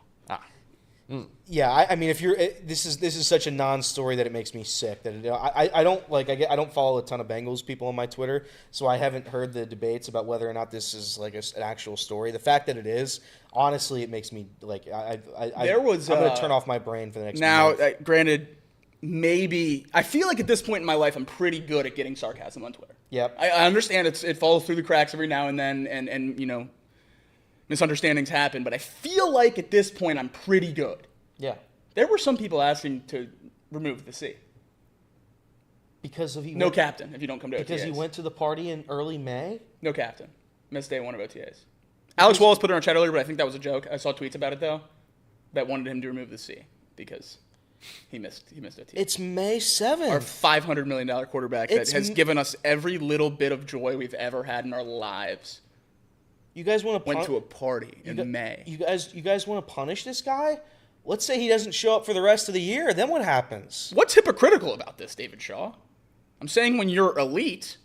Yeah, I mean, if you're this is such a non-story that it makes me sick. That I don't follow a ton of Bengals people on my Twitter, so I haven't heard the debates about whether or not this is like an actual story. The fact that it is, honestly, it makes me like I'm going to turn off my brain for the next. Now, granted, maybe I feel like at this point in my life, I'm pretty good at getting sarcasm on Twitter. Yep, I understand it falls through the cracks every now and then, and you know, misunderstandings happen. But I feel like at this point, I'm pretty good. Yeah. There were some people asking to remove the C. Because of no captain if you don't come to OTAs. Because he went to the party in early May? No captain. Missed day 1 of OTAs. Alex Wallace put it in our chat earlier, but I think that was a joke. I saw tweets about it, though, that wanted him to remove the C because He missed OTAs. It's May 7th. Our $500 million quarterback that has given us every little bit of joy we've ever had in our lives. You guys want to went to a party in May. You guys want to punish this guy? Let's say he doesn't show up for the rest of the year. Then what happens? What's hypocritical about this, David Shaw? I'm saying when you're elite,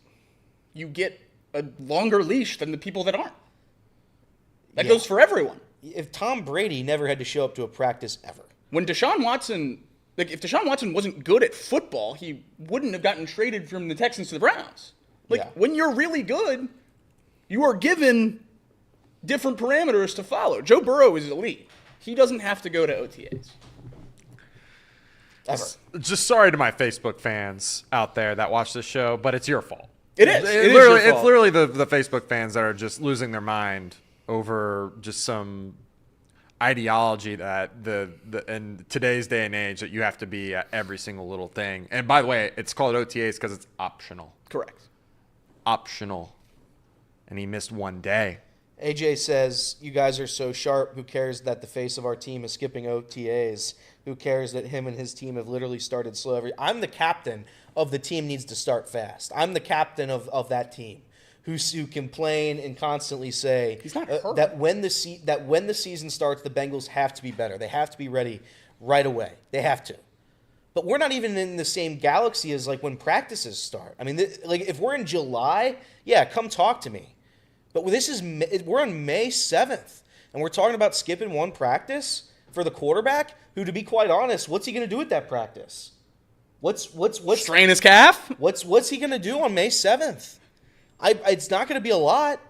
you get a longer leash than the people that aren't. That goes for everyone. If Tom Brady never had to show up to a practice ever. When Deshaun Watson, if Deshaun Watson wasn't good at football, he wouldn't have gotten traded from the Texans to the Browns. When you're really good, you are given different parameters to follow. Joe Burrow is elite. He doesn't have to go to OTAs. Ever. Just sorry to my Facebook fans out there that watch this show, but it's your fault. It is. It's literally the Facebook fans that are just losing their mind over just some ideology that in today's day and age that you have to be at every single little thing. And by the way, it's called OTAs because it's optional. Correct. Optional. And he missed one day. AJ says, you guys are so sharp. Who cares that the face of our team is skipping OTAs? Who cares that him and his team have literally started slow? I'm the captain of the team needs to start fast. I'm the captain of that team who complain and constantly say that when the season starts, the Bengals have to be better. They have to be ready right away. They have to. But we're not even in the same galaxy as when practices start. I mean, if we're in July, yeah, come talk to me. But we're on May 7th, and we're talking about skipping one practice for the quarterback, who, to be quite honest, what's he going to do at that practice? What's strain his calf? What's he going to do on May 7th? It's not going to be a lot.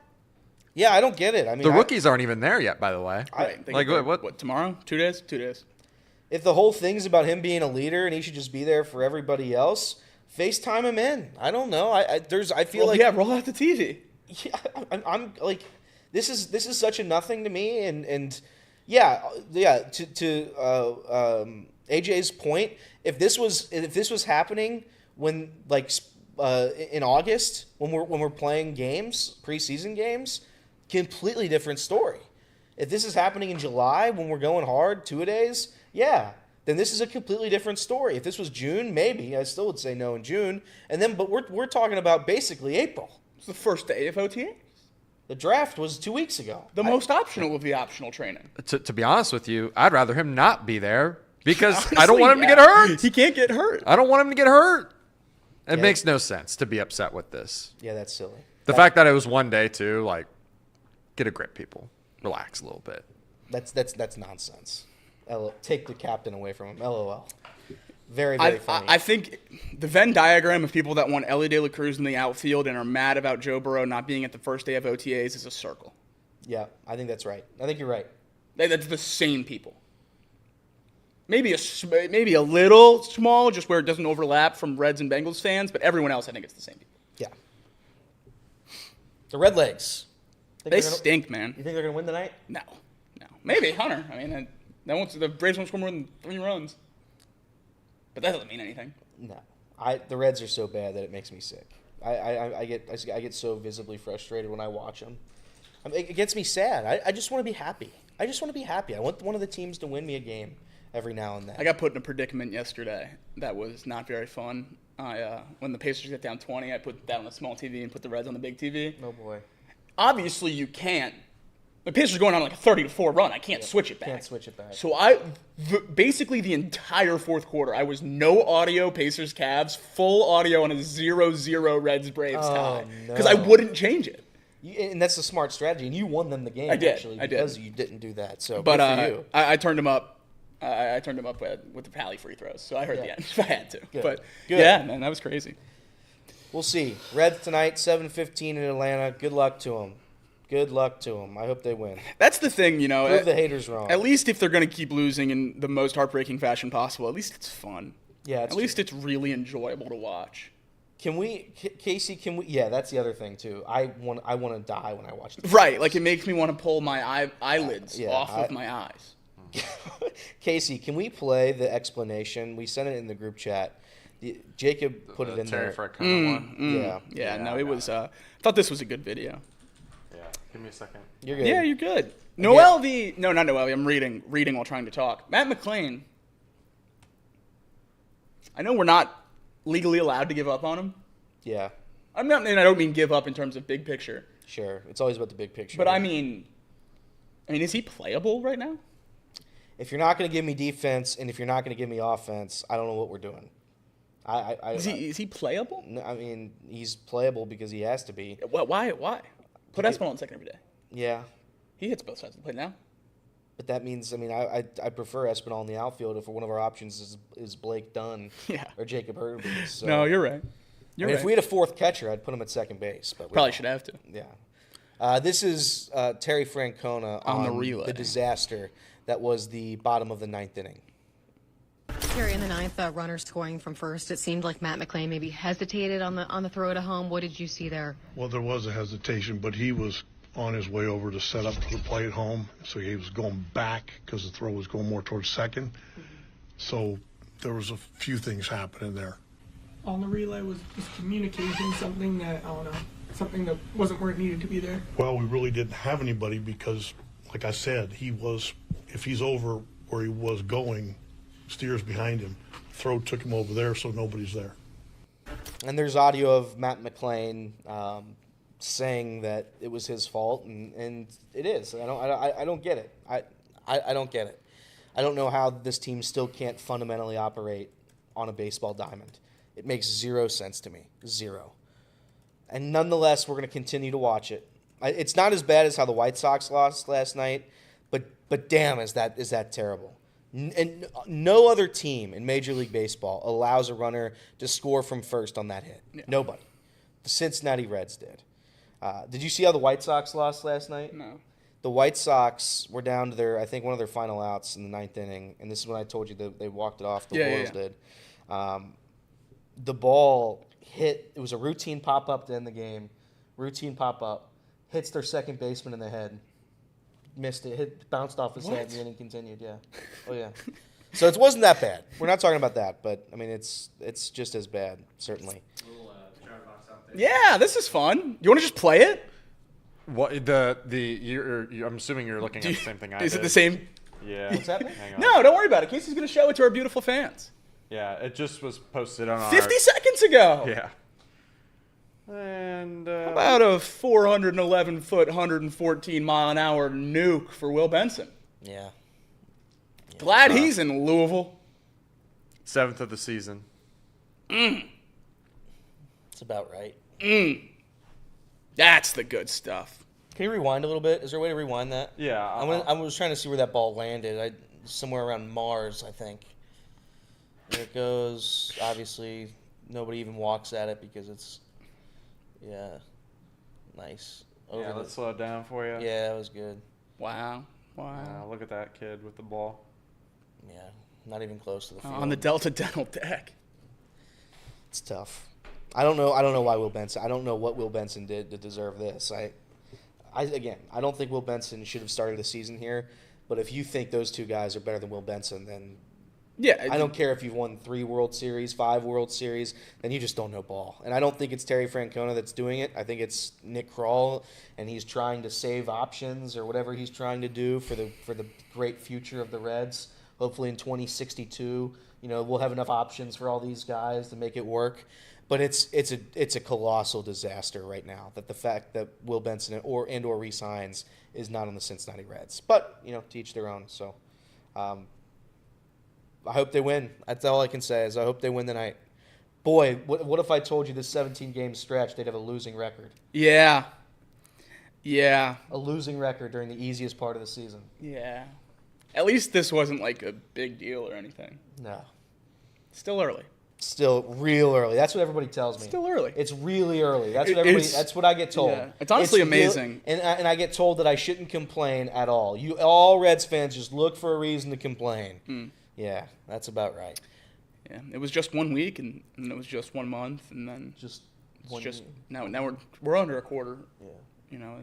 Yeah, I don't get it. I mean, the rookies aren't even there yet, by the way. What tomorrow? 2 days? 2 days. If the whole thing's about him being a leader and he should just be there for everybody else, FaceTime him in. I don't know. I feel like roll out the TV. Yeah, I'm like, this is such a nothing to me, and yeah. To AJ's point, if this was happening when in August when we're playing games, preseason games, completely different story. If this is happening in July when we're going hard 2-a-days, yeah, then this is a completely different story. If this was June, maybe I still would say no in June, but we're talking about basically April. It's the first day of OTA. The draft was 2 weeks ago. The most optional of the optional training. To be honest with you, I'd rather him not be there because honestly, I don't want him to get hurt. He can't get hurt. I don't want him to get hurt. It makes no sense to be upset with this. Yeah, that's silly. The fact that it was one day too, get a grip, people. Relax a little bit. That's nonsense. Take the captain away from him. LOL. Very, very funny. I think the Venn diagram of people that want Ellie De La Cruz in the outfield and are mad about Joe Burrow not being at the first day of OTAs is a circle. Yeah, I think that's right. I think you're right. That's the same people. Maybe a little small, just where it doesn't overlap from Reds and Bengals fans, but everyone else, I think it's the same people. Yeah. The Redlegs. They stink, man. You think they're going to win tonight? No. Maybe Hunter. I mean, the Braves won't score more than 3 runs. But that doesn't mean anything. No, the Reds are so bad that it makes me sick. I get so visibly frustrated when I watch them. It gets me sad. I just want to be happy. I want one of the teams to win me a game every now and then. I got put in a predicament yesterday that was not very fun. When the Pacers get down 20, I put that on the small TV and put the Reds on the big TV. Oh boy. Obviously, you can't. The Pacers are going on a 30-4 run. I can't switch it back. Can't switch it back. So basically the entire fourth quarter, I was no audio Pacers Cavs, full audio on a 0-0 Reds Braves tie because I wouldn't change it. And that's a smart strategy. And you won them the game. I did. Because you didn't do that. So, but good for you. I turned him up. I turned him up with the Pally free throws, so I heard the end if I had to. Good. But Good. Yeah, man, that was crazy. We'll see. Reds tonight, 7:15 in Atlanta. Good luck to them. Good luck to them. I hope they win. That's the thing, Prove the haters wrong. At least if they're going to keep losing in the most heartbreaking fashion possible, at least it's fun. Yeah, at least it's really enjoyable to watch. Casey? Yeah, that's the other thing too. I want to die when I watch this. Right, it makes me want to pull my eyelids off of my eyes. Casey, can we play the explanation? We sent it in the group chat. Jacob put it in there. Yeah. It was. I thought this was a good video. Give me a second. You're good. Yeah, you're good. No, not Noel V. I'm reading while trying to talk. Matt McLain I know we're not legally allowed to give up on him. Yeah, And I don't mean give up in terms of big picture. sure. It's always about the big picture. But I mean, is he playable right now? if you're not going to give me defense and if you're not going to give me offense, I don't know what we're doing. Is he playable? I mean, he's playable because he has to be. Why? Put Espinal on second every day. Yeah, He hits both sides of the plate now. but that means, I prefer Espinal in the outfield if one of our options is Blake Dunn or Jacob Hurley. So. No, you're right. If we had a fourth catcher, I'd put him at second base. But Probably should have to. Yeah. This is Terry Francona On the relay. The disaster that was the bottom of the ninth inning. Terry, in the ninth, runner scoring from first. It seemed like Matt McLain maybe hesitated on the throw to home. What did you see there? Well, there was a hesitation, but he was on his way over to set up to the play at home, so he was going back because the throw was going more towards second. So there was a few things happening there. On the relay was communication something that, I don't know, something that wasn't where it needed to be there? Well, we really didn't have anybody because, like I said, if he's over where he was going, steers behind him. Throw took him over there, so nobody's there. And there's audio of Matt McLain saying that it was his fault, and it is. I don't get it. I don't get it. I don't know how this team still can't fundamentally operate on a baseball diamond. It makes zero sense to me. Zero. And nonetheless, we're going to continue to watch it. It's not as bad as how the White Sox lost last night, but damn, is that terrible. And no other team in Major League Baseball allows a runner to score from first on that hit. Yeah. Nobody. The Cincinnati Reds did. Did you see how the White Sox lost last night? No. The White Sox were down to one of their final outs in the ninth inning, and this is when I told you that they walked it off. The Royals did. The ball hit. It was a routine pop-up to end the game. Routine pop-up. Hits their second baseman in the head. Missed it. Bounced off his head, and the inning continued. Yeah. Oh, yeah. So it wasn't that bad. We're not talking about that, but, it's just as bad, certainly. Yeah, this is fun. You want to just play it? What I'm assuming you're looking at the same thing I did. Is it the same? Yeah. What's happening? Hang on. No, don't worry about it. Casey's going to show it to our beautiful fans. Yeah, it just was posted on 50 seconds ago. Yeah. And how about a 411-foot, 114-mile-an-hour nuke for Will Benson? Yeah. Glad he's in Louisville. 7th of the season. That's about right. That's the good stuff. Can you rewind a little bit? Is there a way to rewind that? Yeah. I was trying to see where that ball landed. Somewhere around Mars, I think. There it goes. Obviously, nobody even walks at it because it's, nice. Let's slow it down for you. Yeah, that was good. Wow. Look at that kid with the ball. Yeah, not even close to the field. On the Delta Dental deck. It's tough. I don't know why Will Benson. I don't know what Will Benson did to deserve this. I don't think Will Benson should have started the season here. But if you think those two guys are better than Will Benson, then I don't care if you've won 3 World Series, 5 World Series, then you just don't know ball. And I don't think it's Terry Francona that's doing it. I think it's Nick Kroll, and he's trying to save options or whatever he's trying to do for the great future of the Reds. Hopefully in 2062, we'll have enough options for all these guys to make it work. But it's a colossal disaster right now that the fact that Will Benson or resigns is not on the Cincinnati Reds. But to each their own. So. I hope they win. That's all I can say is I hope they win tonight. Boy, what if I told you this 17-game stretch they'd have a losing record? Yeah. A losing record during the easiest part of the season. Yeah. At least this wasn't like a big deal or anything. No. Still early. Still real early. That's what everybody tells me. Still early. It's really early. That's what everybody. That's what I get told. Yeah. It's honestly amazing. And I get told that I shouldn't complain at all. All Reds fans just look for a reason to complain. Yeah, that's about right. Yeah, it was just 1 week, and it was just 1 month, and then now we're under a quarter. Yeah.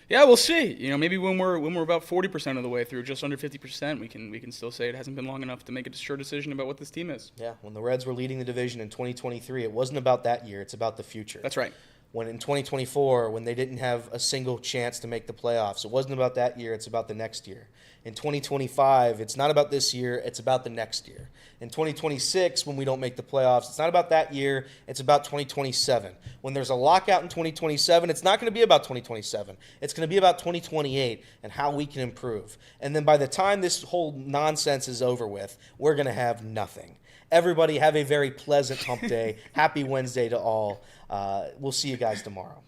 Yeah, we'll see. Maybe when we're about 40% of the way through, just under 50%, we can still say it hasn't been long enough to make a sure decision about what this team is. Yeah, when the Reds were leading the division in 2023, it wasn't about that year; it's about the future. That's right. when in 2024, when they didn't have a single chance to make the playoffs. It wasn't about that year, it's about the next year. In 2025, it's not about this year, it's about the next year. In 2026, when we don't make the playoffs, it's not about that year, it's about 2027. When there's a lockout in 2027, it's not going to be about 2027. It's going to be about 2028 and how we can improve. And then by the time this whole nonsense is over with, we're going to have nothing. Everybody have a very pleasant hump day. Happy Wednesday to all. We'll see you guys tomorrow.